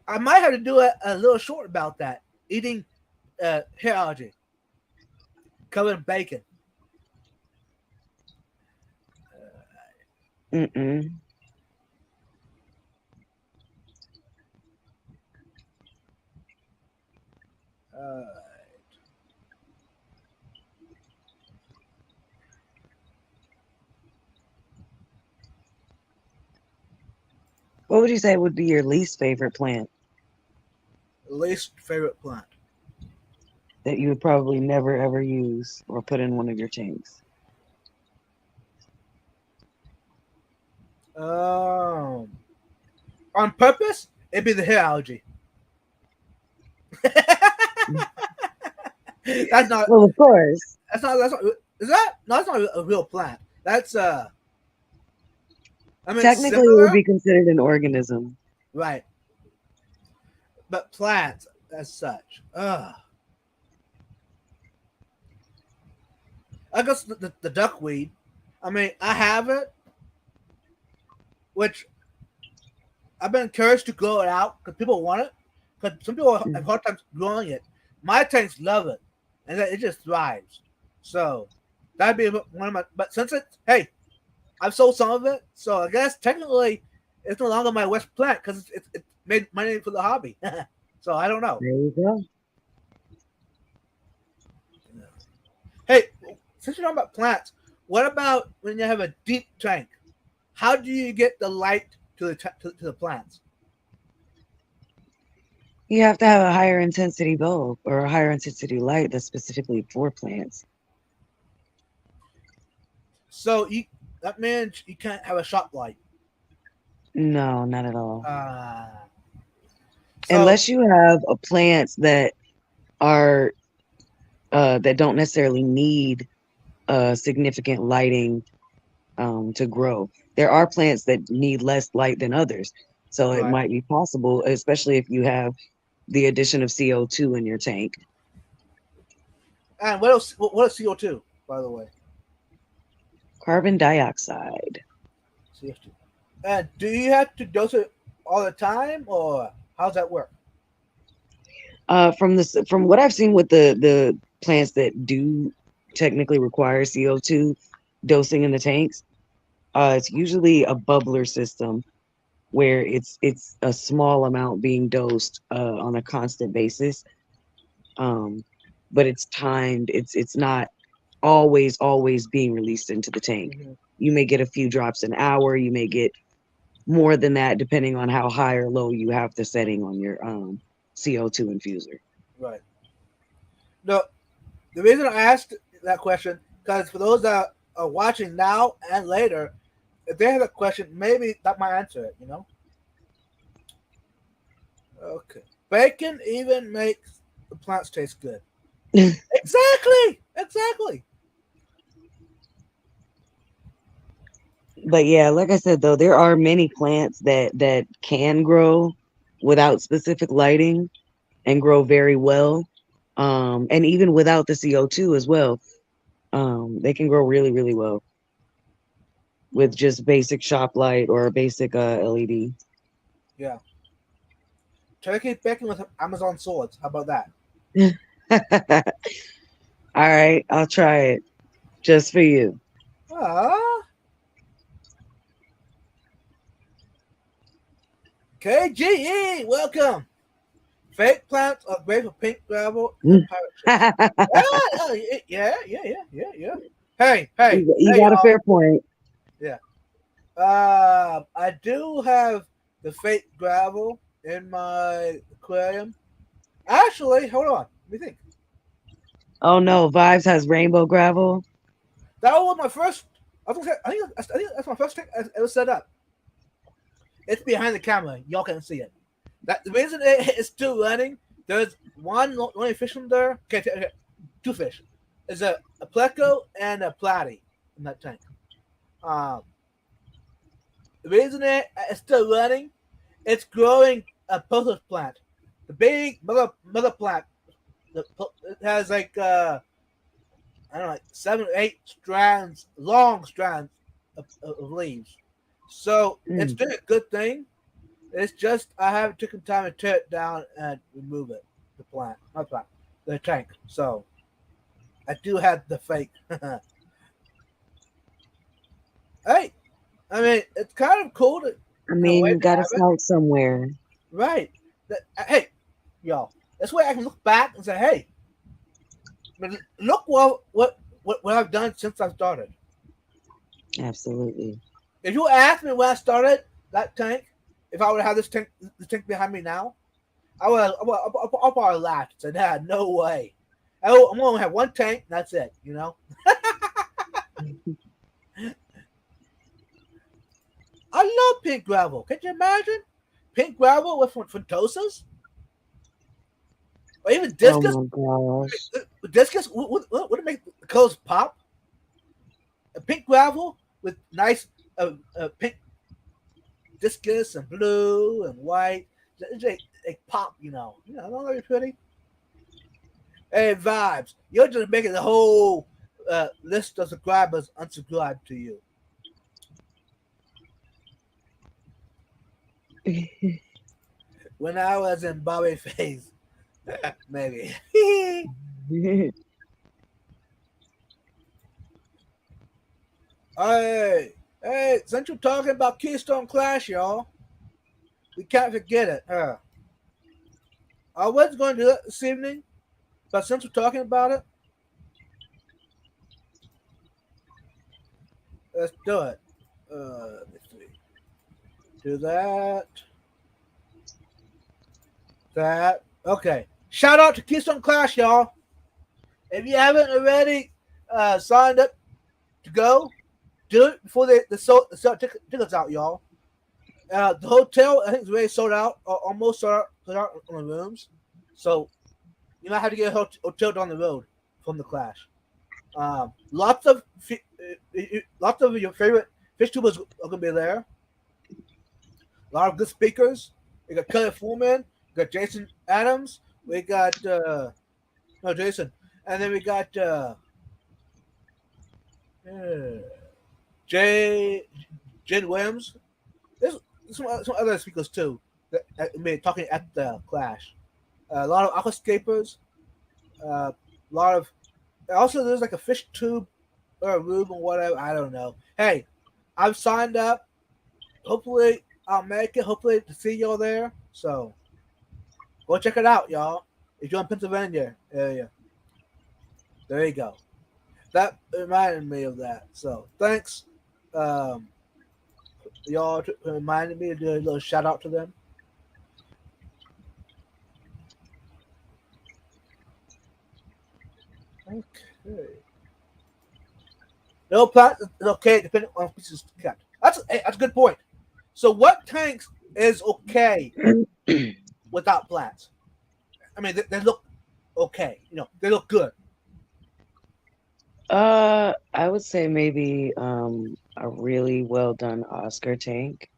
I might have to do a little short about that. Eating hair allergy covered in bacon. Mm-mm. Uh, What would you say would be your least favorite plant least favorite plant. that you would probably never ever use or put in one of your tanks? Um, on purpose, it'd be the hair allergy. that's not. Well, of course. That's not. That's not. Is that? No, that's not a real plant. That's I mean, it's Technically, it would similar, be considered an organism. right? But plants as such. I guess the duckweed. I mean, I have it, which I've been encouraged to grow it out because people want it. Because some people have Mm. hard times growing it. My tanks love it, and it just thrives. So that'd be one of my. But since it's hey, I've sold some of it, so I guess technically it's no longer my West plant because it made money for the hobby. So I don't know. There you go. Hey, since you're talking about plants, what about when you have a deep tank? How do you get the light to to the plants? You have to have a higher intensity bulb or a higher intensity light that's specifically for plants. So you that means you can't have a shop light. No, not at all. Uh, so Unless you have a plants that are that don't necessarily need significant lighting to grow. There are plants that need less light than others. So it right. might be possible, especially if you have the addition of CO2 in your tank. And what else? What is CO2? By the way, Carbon dioxide. CO2. And do you have to dose it all the time, or how's that work? From what I've seen with the plants that do technically require CO2 dosing in the tanks, It's usually a bubbler system where it's a small amount being dosed on a constant basis. Um, but it's timed. It's not always being released into the tank. Hmm. You may get a few drops an hour. You may get more than that depending on how high or low you have the setting on your CO2 infuser. Right. No, the reason I asked that question because for those that are watching now and later, if they have a question, maybe that might answer it. Okay. Bacon even makes the plants taste good. Exactly. Exactly. But yeah, like I said though, there are many plants that can grow without specific lighting and grow very well. And even without the CO2 as well. They can grow really well with just basic shop light or a basic LED. Yeah. Turkey bacon with Amazon swords. How about that? All right, I'll try it just for you. Ah. KGE, welcome. Fake plants are great for pink gravel and pirate ships. Ah, yeah. You Hey, got a y'all. fair point. Yeah. I do have the fake gravel in my aquarium. Actually, hold on. Let me think. Oh no, Vibes has rainbow gravel. That was my first. I was gonna say, I think that's my first thing I ever set up. It's behind the camera. Y'all can see it. That the reason it's still running. There's only fish in there. Okay, two fish. There's a pleco and a platy in that tank. Um, the reason it's still running, it's growing a pothos plant. The big mother plant. It has like I don't know, like 7 or 8 strands, long strands of leaves. So it's Mm. doing a good thing. It's just I haven't taken time to tear it down and remove it. The plant, not plant, the tank. So I do have the fake. Hey, I mean it's kind of cool to I in a way mean, you to gotta have it, start somewhere. right? Hey, y'all, this way I can look back and say, hey, I mean, look what I've done since I started. Absolutely. If you asked me when I started that tank, if I would have this tank behind me now, I'll probably laugh and say, "Nah, no way. I'm gonna have one tank. And that's it." I love pink gravel. Can you imagine pink gravel with photosas or even Oh discus? my gosh. Discus would it make the colors pop? A pink gravel with nice pink discus and blue and white. They pop. Don't they be pretty? Hey, vibes. You're just making the whole list of subscribers unsubscribe to you. When I was in Bobby phase, maybe. Hey, since you're talking about Keystone Clash, y'all, we can't forget it. I was going to do it this evening, but since we're talking about it, let's do it. Let me see. Do that. That. Okay. Shout out to Keystone Clash, y'all. If you haven't already signed up to go, do it before they sell tickets out, y'all. The hotel I think is already sold out, or almost sold out on the rooms. So you might have to get a hotel down the road from the Clash. Lots of your favorite fish tubers are gonna be there. A lot of good speakers. We got Kelly Foreman, we got Jason Adams, we got no Jason, and then we got uh, Jay Jen Williams. There's some other speakers too that may talking at the Clash. A lot of aquascapers. A lot of also there's like a fish tube or a room or whatever. I don't know. Hey, I've signed up. Hopefully, I'll make it. Hopefully, to see y'all there. So go check it out, y'all. If you're in Pennsylvania area, there you go. That reminded me of that. So thanks, um, y'all, for reminding me to do a little shout out to them. Okay. No plant is okay depending on species kept. That's a good point. So what tanks is okay without plants? I mean, they look okay. They look good. I would say maybe a really well done Oscar tank.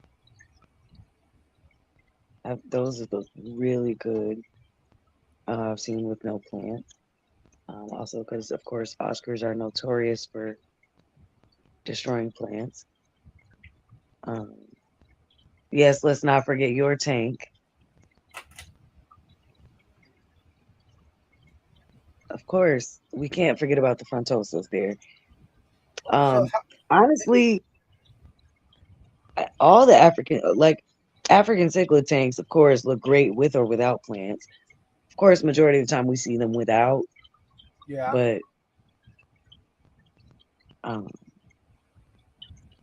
Those are the really good I've seen with no plants. Also, because of course Oscars are notorious for destroying plants. Um, yes, let's not forget your tank. Of course, we can't forget about the frontosas there. So Um, Honestly, all the African cichlid tanks, of course, look great with or without plants. Of course, majority of the time we see them without, yeah, but um,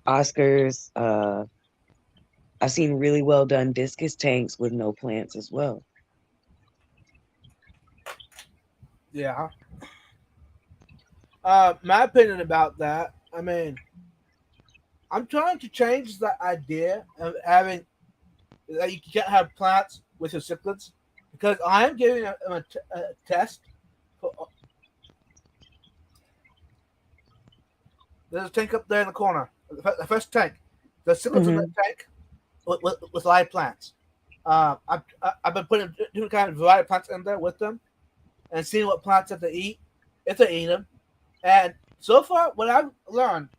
Oscars, I've seen really well done discus tanks with no plants as well. yeah. My opinion about that. I mean, I'm trying to change the idea of having that you can't have plants with your cichlids because I am giving a test. For, there's a tank up there in the corner. The first tank. The cichlids in the Hmm. tank with live plants. I've been putting different kind of variety of plants in there with them and seeing what plants that they eat, if they eat them. And so far, what I've learned,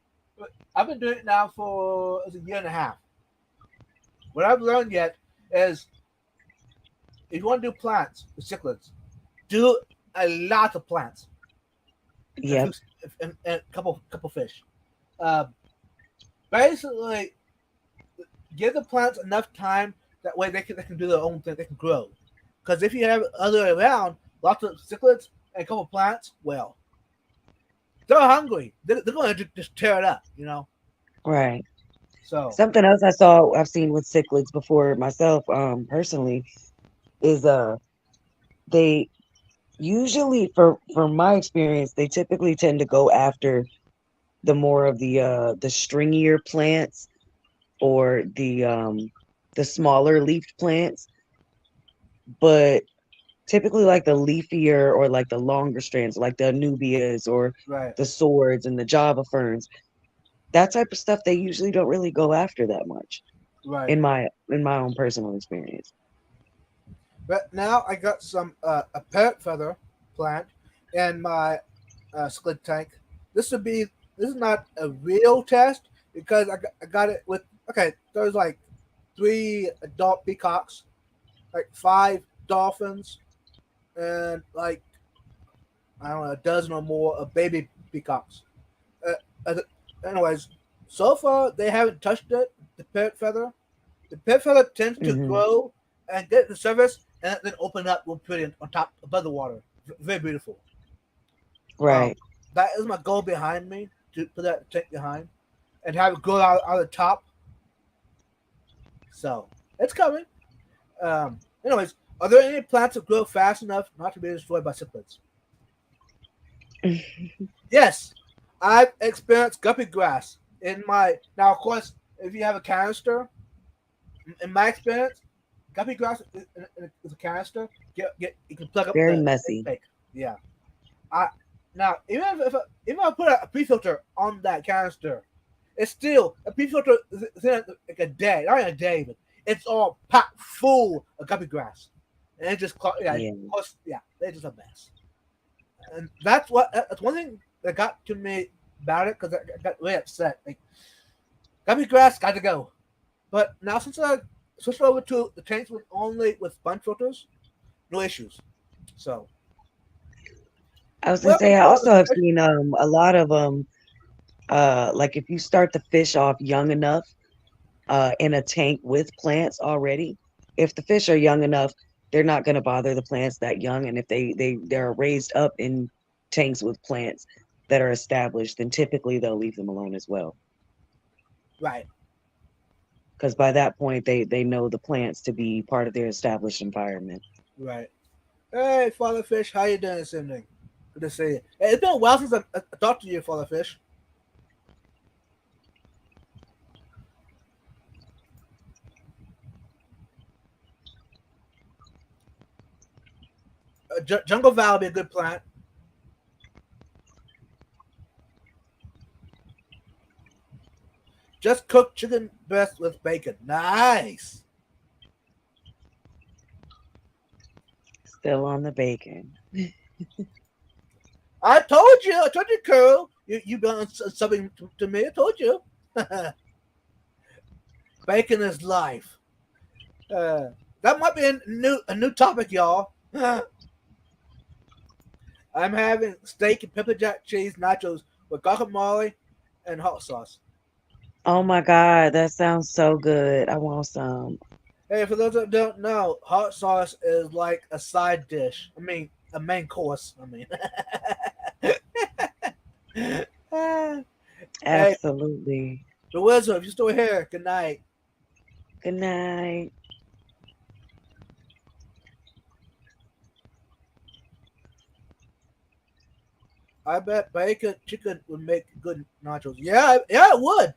I've been doing it now for a year and a half. What I've learned yet is if you want to do plants with cichlids, do a lot of plants and a few Yep. and a couple fish. Uh, Basically, give the plants enough time that way they can do their own thing. They can grow. Because if you have it other way around, lots of cichlids and a couple plants, well, they're hungry. They're going to just tear it up. Right. So Something else I've seen with cichlids before myself, personally, is they usually, from my experience, they typically tend to go after the more of the stringier plants or the smaller leafed plants, but typically like the leafier or like the longer strands, like the anubias or right, the swords and the java ferns, that type of stuff they usually don't really go after that much right. in my own personal experience. But now I got some a parrot feather plant in my squid tank. This would be this is not a real test because I got it with okay. There's like three adult peacocks, like five dolphins, and like I don't know a dozen or more of baby peacocks. Uh, uh, Anyways, so far they haven't touched it. The parrot feather. The parrot feather tends to Hmm. grow and get the surface and then open up real pretty on top above the water. Very beautiful. Um, Right. that is my goal behind me to put that tank behind and have it grow out of the top. So it's coming. Anyways, are there any plants that grow fast enough not to be destroyed by cichlids? Yes, I've experienced guppy grass in my. Now, of course, if you have a canister, in my experience, guppy grass is a canister. Get you can plug up Very the messy. intake. Yeah. I now even if I put a pre-filter on that canister, it's still a pre-filter is in like a day, not in a day, but it's all packed full of guppy grass, and it just yeah, Yeah. yeah, it's just a mess. And that's one thing that got to me about it because I got really upset. Like guppy grass got to go, but now since I switched over to the tanks with only with sponge filters, no issues. So I was gonna welcome say I to all also have the seen a lot of Like if you start the fish off young enough in a tank with plants already, if the fish are young enough, they're not going to bother the plants that young. And if they're raised up in tanks with plants that are established, then typically they'll leave them alone as well. Right, Because by that point, they know the plants to be part of their established environment. right. Hey, Father Fish, how you doing this evening? Good to see you. Hey, it's been a while since I talked to you, Father Fish. Jungle Valley would be a good plant. Just cooked chicken breast with bacon. Nice. Still on the bacon. I told you, Carol. You done something to me. I told you. Bacon is life. Uh, that might be a new topic, y'all. I'm having steak and pepper jack cheese nachos with guacamole and hot sauce. Oh my God, that sounds so good. I want some. Hey, for those that don't know, hot sauce is like a side dish. I mean, a main course. I mean, hey, Absolutely. the wizard, if you're still here, good night. Good night. I bet bacon chicken would make good nachos. Yeah, yeah, it would.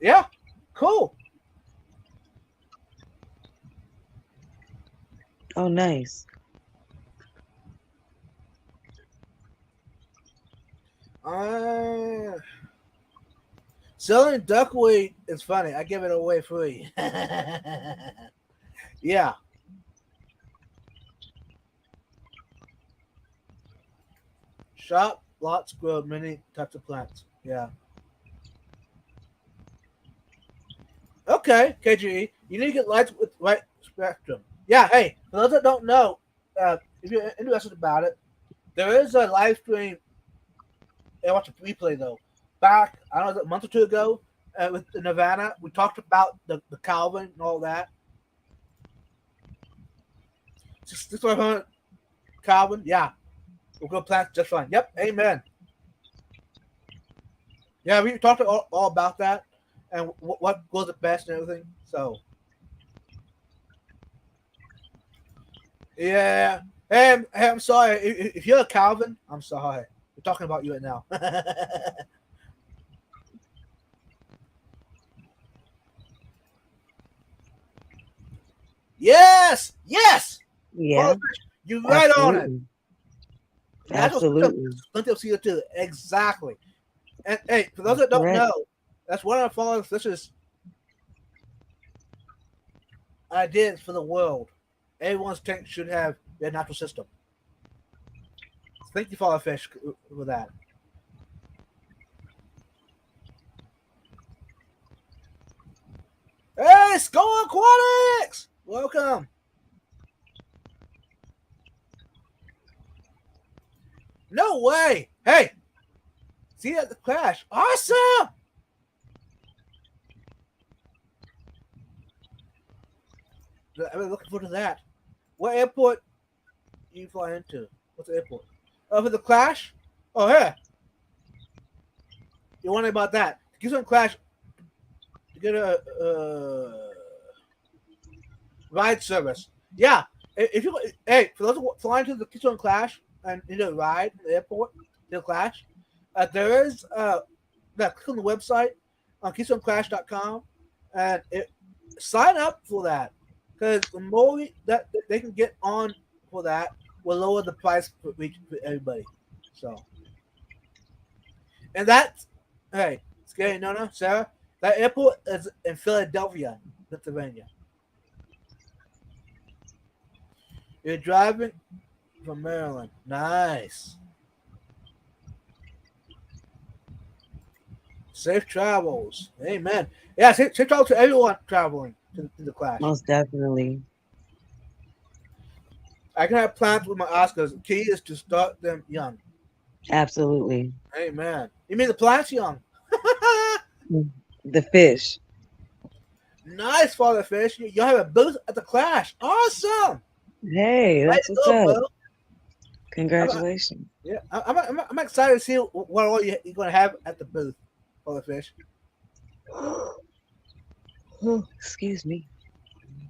Yeah, cool. Oh, nice. Uh, selling duckweed is funny. I give it away free. Yeah, shop lots grow many types of plants. Yeah. Okay, KGE, you need to get lights with right spectrum. Yeah. Hey, for those that don't know, if you're interested about it, there is a live stream. I watched a replay though. Back, I don't know, a month or two ago, with Nirvana, we talked about the Calvin and all that. 6500 Calvin, yeah, we'll go plants just fine. Yep, amen. Yeah, we talked all about that and what goes the best and everything. So yeah, hey, I'm sorry if you're a Calvin. I'm sorry. We're talking about you right now. Yes, yes. Father Yeah, Fish, you're right on it. absolutely. Natural Absolutely. plenty of CO2. Exactly. And hey, for those That's that don't correct. know, that's one of the Father Fish's ideas for the world. Everyone's tank should have their natural system. Thank you, Father Fish, for that. Hey, Skull Aquatics! Welcome. No way. Hey, see you at the crash. Awesome. I'm looking forward to that. What airport you fly into? What's the airport? Oh, for the crash? Oh, yeah. You wondering about that? To get some crash, to get a ride service. Yeah. If you hey, for those flying to the Keystone Clash and need a ride from the airport to the Clash, there is click on the website on KeystoneClash.com and sign up for that because the more that they can get on for that will lower the price for everybody. So and that's hey, scary Nona, Sarah. That airport is in Philadelphia, Pennsylvania. You're driving from Maryland. Nice. Safe travels. Amen. Yeah, safe travels to everyone traveling to the Clash. Most definitely. I can have plants with my Oscars. The key is to start them young. Absolutely. Amen. You mean the plants young? The fish. Nice, Father Fish. You have a booth at the Clash. Awesome. Hey, Way that's to what's go, up. bro. I'm, Congratulations. yeah, I'm excited to see what all you're going to have at the booth, Father Fish. Excuse me.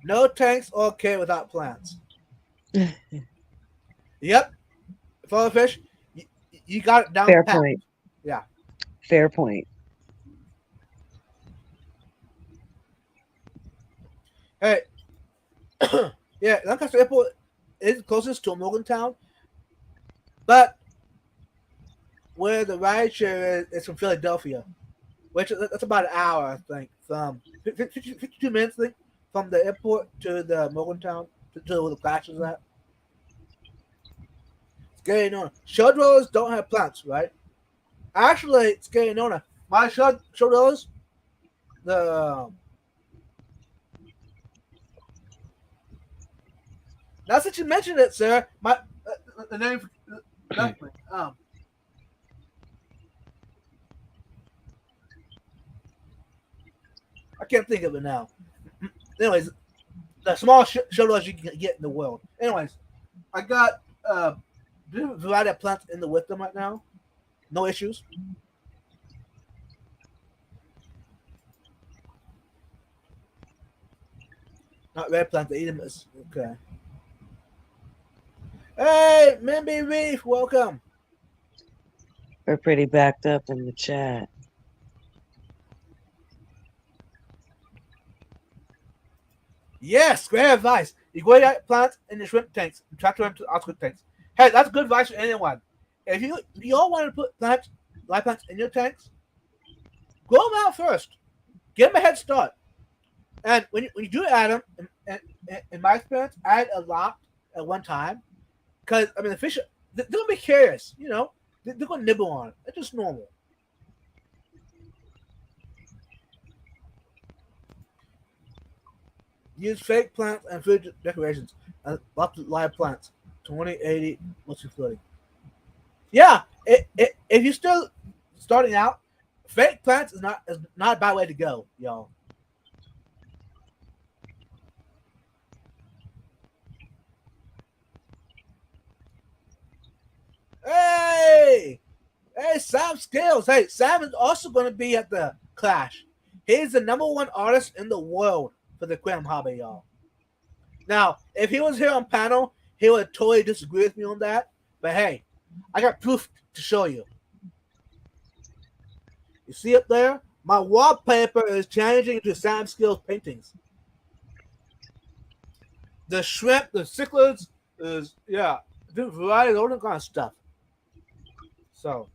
No tanks or okay without plants. Yep, Father Fish, you got it down Fair pat. point. Yeah. Fair point. Hey, yeah, Lancaster Airport is closest to Morgantown, but where the rideshare is from Philadelphia, which that's about an hour, I think, from 52 minutes, I think, from the airport to the Morgantown to where the Clash is at. Scary Nona. Show dwellers don't have plants, right? Actually, Scary Nona. My show dwellers, the now that you mentioned it, sir, my the name left me. I can't think of it now. Anyways, the small show dwellers you can get in the world. Anyways, I got different variety of plants in the with them right now. No issues. Not red plants. They eat them. Okay. Hey, Mimby Reef, welcome. We're pretty backed up in the chat. Yes, great advice. You go get plants in the shrimp tanks and tractor them to Oscar tanks. Hey, that's good advice for anyone. If you all want to put plants, live plants in your tanks, grow them out first. Get them a head start. And when you do add them, in my experience, add a lot at one time. Because, I mean, the fish, they're going to be curious. You know, they're going to nibble on it. It's just normal. Use fake plants and food decorations. And lots of live plants. 2080, what's your floating? Yeah, if you're still starting out, fake plants is not a bad way to go, y'all. Hey, hey, Sam Scales. Hey, Sam is also going to be at the Clash. He's the number one artist in the world for the aquarium hobby, y'all. Now, if he was here on panel, he would totally disagree with me on that. But hey, I got proof to show you. You see up there? My wallpaper is changing into Sam Skills paintings. The shrimp, the cichlids, is yeah, different varieties, all that kind of stuff. So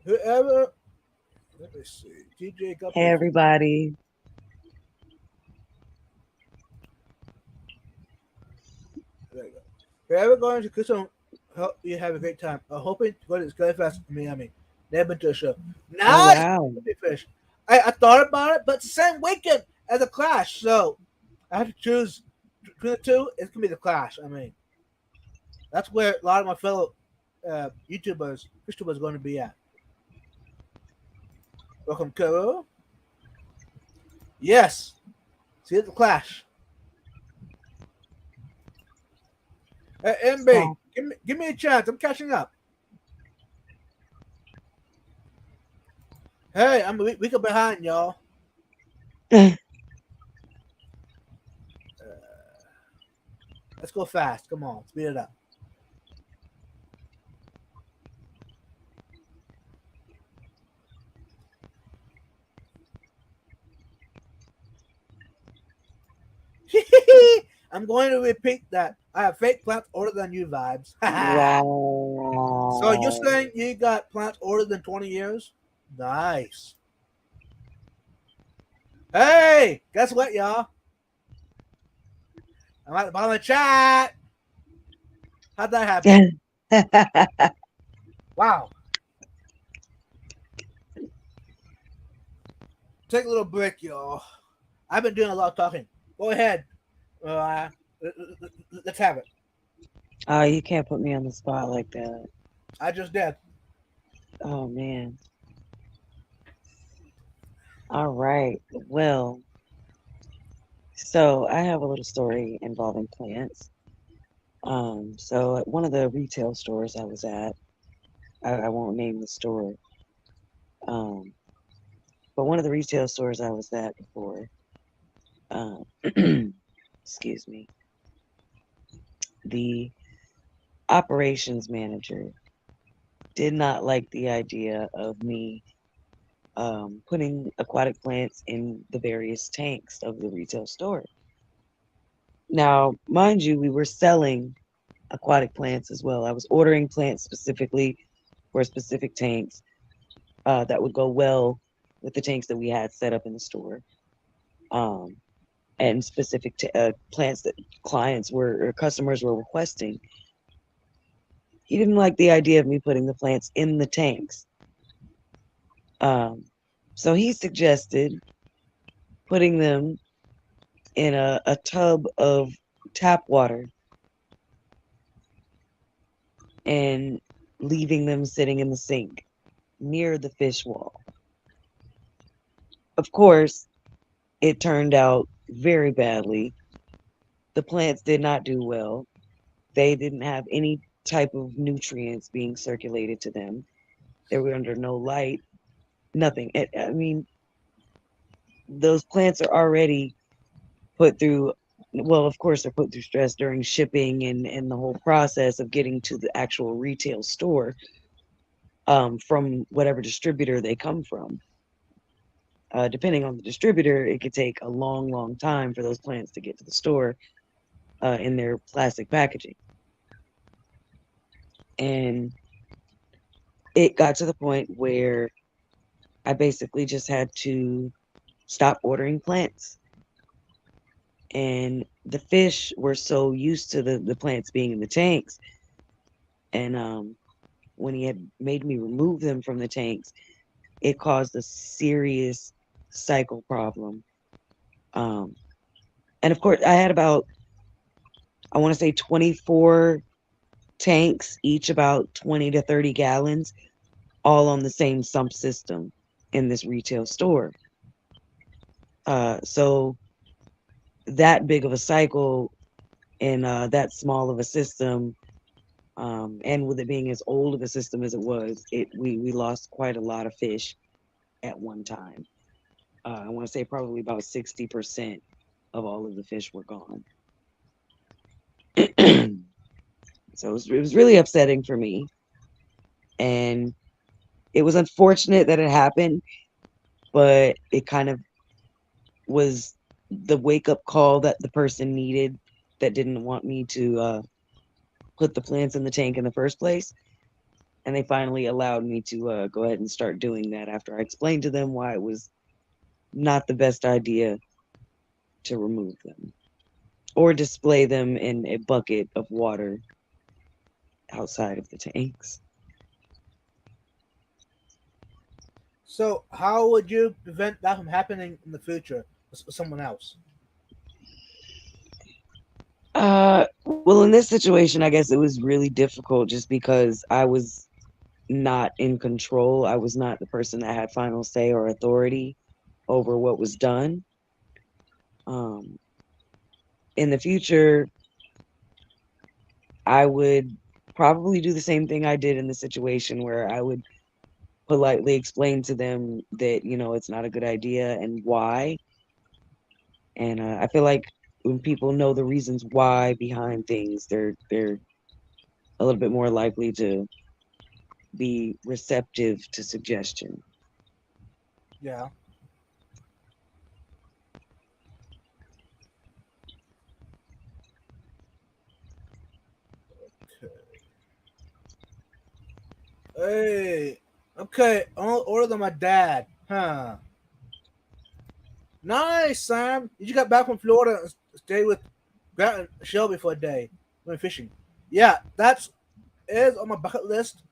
whoever, let me see, TJ got Hey, everybody. there you go. Whoever going to Custom, hope you have a great time. I'm hoping to go to Sky Fest in Miami. Never been to a show. Oh, Nice, wow. fish. I thought about it, but it's the same weekend as the Clash, so I have to choose between the two. It's gonna be the Clash. I mean, that's where a lot of my fellow YouTubers, YouTubers, are going to be at. Welcome, Kuro. Yes, see you at the Clash. Hey, MB, Stop. give me a chance. I'm catching up. Hey, I'm a week behind, y'all. Let's go fast. Come on, speed it up. I'm going to repeat that. I have fake plants older than you vibes. So you're Wow. saying you got plants older than 20 years? Nice. Hey, guess what, y'all? I'm at the bottom of the chat. How'd that happen? Wow. Take a little break, y'all. I've been doing a lot of talking. Go ahead. Uh, let's have it. You can't put me on the spot like that. I just did. Oh man. All right. Well, so I have a little story involving plants. So at one of the retail stores I was at, I won't name the store. Um, but one of the retail stores I was at before, um, excuse me, the operations manager did not like the idea of me putting aquatic plants in the various tanks of the retail store. Now, mind you, we were selling aquatic plants as well. I was ordering plants specifically for specific tanks that would go well with the tanks that we had set up in the store, um, and specific plants that clients were or customers were requesting. He didn't like the idea of me putting the plants in the tanks. Um, so he suggested putting them in a tub of tap water and leaving them sitting in the sink near the fish wall. Of course, it turned out very badly. The plants did not do well. They didn't have any type of nutrients being circulated to them. They were under no light, nothing. I mean, those plants are already put through, well, of course, they're put through stress during shipping and the whole process of getting to the actual retail store from whatever distributor they come from. Depending on the distributor, it could take a long, long time for those plants to get to the store in their plastic packaging. And it got to the point where I basically just had to stop ordering plants. And the fish were so used to the plants being in the tanks. And when he had made me remove them from the tanks, it caused a serious cycle problem. Um, and of course, I had about, I want to say 24 tanks, each about 20 to 30 gallons, all on the same sump system in this retail store. So that big of a cycle and that small of a system, and with it being as old of a system as it was, we lost quite a lot of fish at one time. I want to say probably about 60% of all of the fish were gone. So it was really upsetting for me, and it was unfortunate that it happened, but it kind of was the wake up call that the person needed that didn't want me to put the plants in the tank in the first place. And they finally allowed me to go ahead and start doing that after I explained to them why it was not the best idea to remove them or display them in a bucket of water outside of the tanks. So, how would you prevent that from happening in the future with someone else? Well, in this situation, I guess it was really difficult just because I was not in control. I was not the person that had final say or authority over what was done. Um, in the future, I would probably do the same thing I did in the situation where I would politely explain to them that, it's not a good idea and why. And I feel like when people know the reasons why behind things, they're a little bit more likely to be receptive to suggestion. Yeah. Hey. Okay. I'll order them my dad. Huh. Nice, Sam. You just got back from Florida and stayed with Grant and Shelby for a day. Went fishing. Yeah, that's is on my bucket list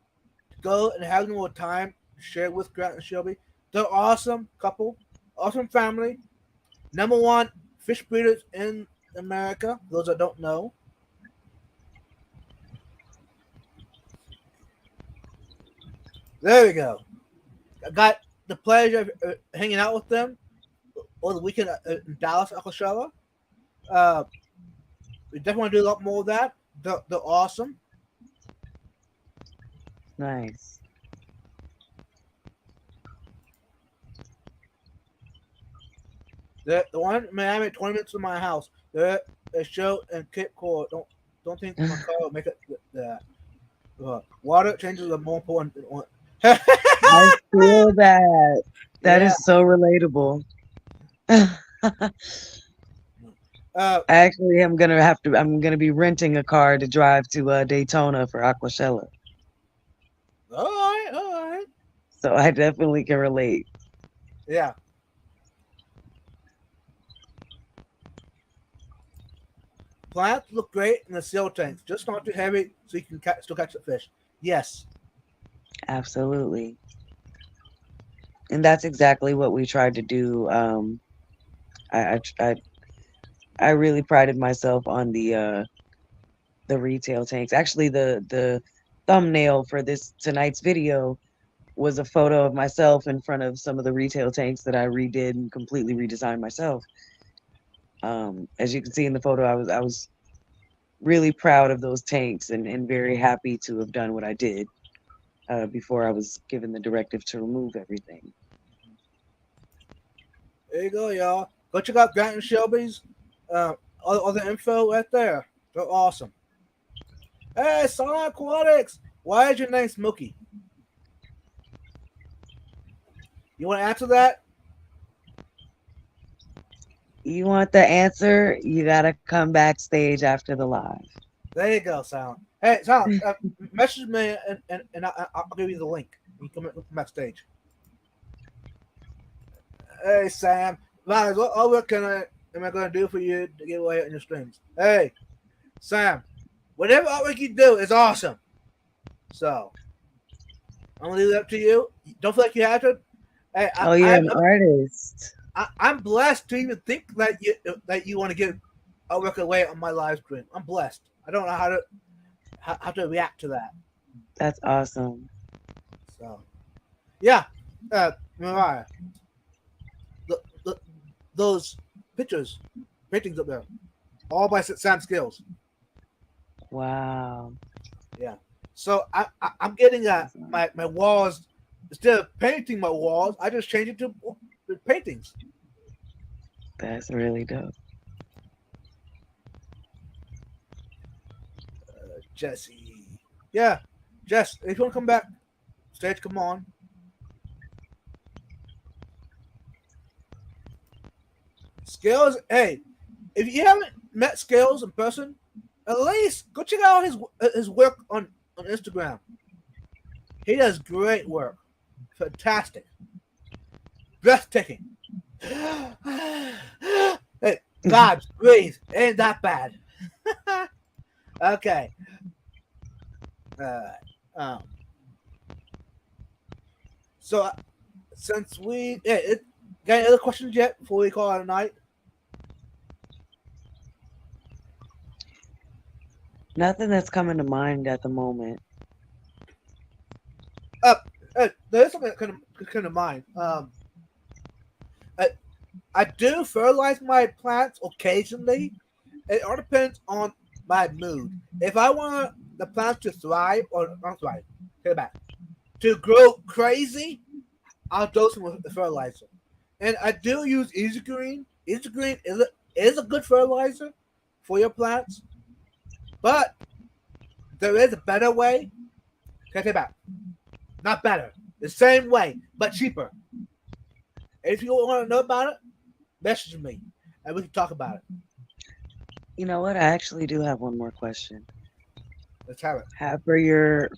to go and have more time to share with Grant and Shelby. They're awesome couple, awesome family. Number one fish breeders in America. Those that don't know. There we go. I got the pleasure of hanging out with them over the weekend in Dallas, Aquashella. Uh, we definitely want to do a lot more of that. They're awesome. Nice. The one in Miami, 20 minutes from my house. They're a show in Cape Coral. Don't think my car will make it that. Water changes are more important than oil. I feel that. That Yeah. is so relatable. Uh, Actually, I'm gonna be renting a car to drive to Daytona for Aquashella. all right, all right. So I definitely can relate. Yeah. Plants look great in the seal tanks, just not too heavy so you can still catch the fish. Yes. Absolutely. And that's exactly what we tried to do. I, I, I I really prided myself on the retail tanks. Actually, the thumbnail for this tonight's video was a photo of myself in front of some of the retail tanks that I redid and completely redesigned myself. As you can see in the photo, I was really proud of those tanks and very happy to have done what I did before I was given the directive to remove everything. There you go, y'all. Go check out Grant and Shelby's. All the info right there. They're awesome. Hey, Sonic Aquatics. Why is your name Smokey? You want to answer that? You want the answer? You gotta come backstage after the live. There you go, Silent. Hey, Silent, message me and I'll give you the link. You come backstage. Hey, Sam. Guys, what can am I going to do for you to get away on your streams? Hey, Sam. Whatever artwork you do is awesome. So, I'm going to leave it up to you. Don't feel like you have to. Hey, Oh, you're an artist. I'm blessed to even think that you want to give artwork away on my live stream. I'm blessed. I don't know how to react to that. That's awesome. So, yeah. Mariah, the, those pictures, paintings up there, all by Sam Skills. Wow. Yeah. So I'm getting Awesome. my walls instead of painting my walls, I just change it to paintings. That's really dope. Jesse. Yeah, Jess, if you want to come back, stage, come on. Scales, hey, if you haven't met Scales in person, at least go check out his work on Instagram. He does great work. Fantastic. Breathtaking. Hey, God, breathe. Ain't that bad. Okay. Uh, um, so, since got any other questions yet before we call it a night? Nothing that's coming to mind at the moment. Uh, there's something that come to mind. I, I do fertilize my plants occasionally. It all depends on my mood. If I want the plants to thrive or not thrive, take it back, to grow crazy, I'll dose them with the fertilizer. And I do use Easy Green. Easy Green is a good fertilizer for your plants, but there is a better way. Take it back. Not better. The same way, but cheaper. If you want to know about it, message me and we can talk about it. You know what? I actually do have one more question. Let's have it.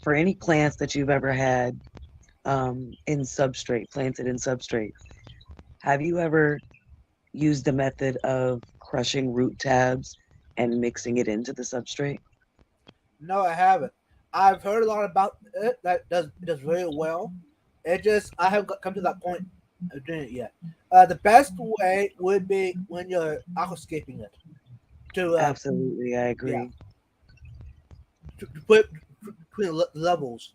For any plants that you've ever had planted in substrate, have you ever used the method of crushing root tabs and mixing it into the substrate? No, I haven't. I've heard a lot about it. That does very well. It just I haven't come to that point doing it yet. The best way would be when you're aquascaping it to Absolutely, I yeah agree. to put between levels,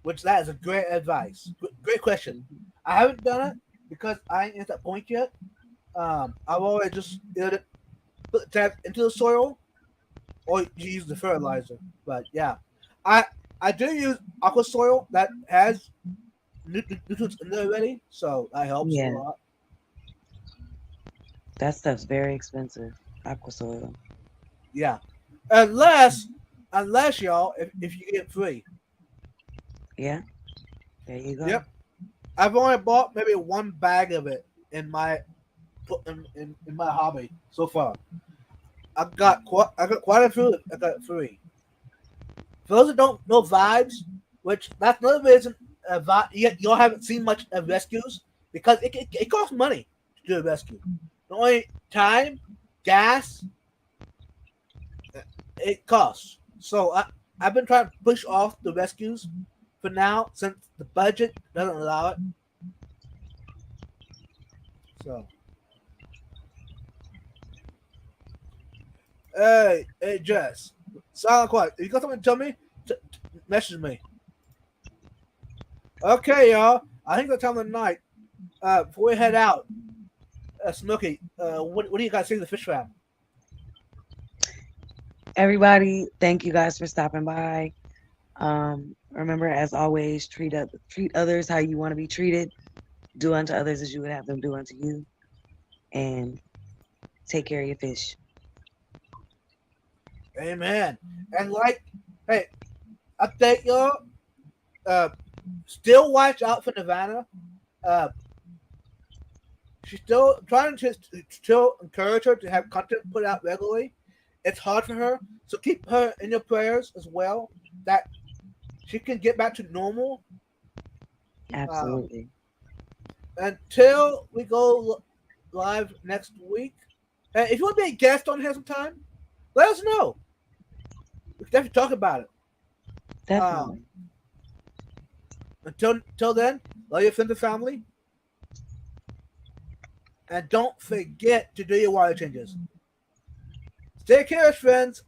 which that is a great advice. Great question. I haven't done it because I ain't at that point yet. I've always just either put the tap into the soil or you use the fertilizer. But yeah, I I do use aqua soil that has nutrients in there already, so that helps a Yeah, lot. that stuff's very expensive. Aqua soil. Yeah, unless y'all if you get it free. Yeah, there you go. Yep, I've only bought maybe one bag of it in my in my hobby so far. I got quite a few. I got free. For those that don't know vibes, which that's another reason y'all haven't seen much of rescues because it costs money to do a rescue. The only time, gas, it costs. So I've been trying to push off the rescues for now since the budget doesn't allow it. So hey Jess, silent quiet. If you got something to tell me, message me. Okay, y'all. I think the time of the night. Before we head out, Smokey, what do you guys think of the fish fam? Everybody, thank you guys for stopping by. Remember, as always, treat others how you want to be treated. Do unto others as you would have them do unto you, and take care of your fish. Amen. And hey, update y'all. Uh, Still watch out for Nirvana. Uh, she's still trying to still encourage her to have content put out regularly. It's hard for her, so keep her in your prayers as well. That she can get back to normal. Um, Absolutely. until we go live next week. And if you want to be a guest on here sometime, let us know. We can definitely talk about it. Um, Definitely. until then, love your friends and family, and don't forget to do your water changes. Stay curious, friends.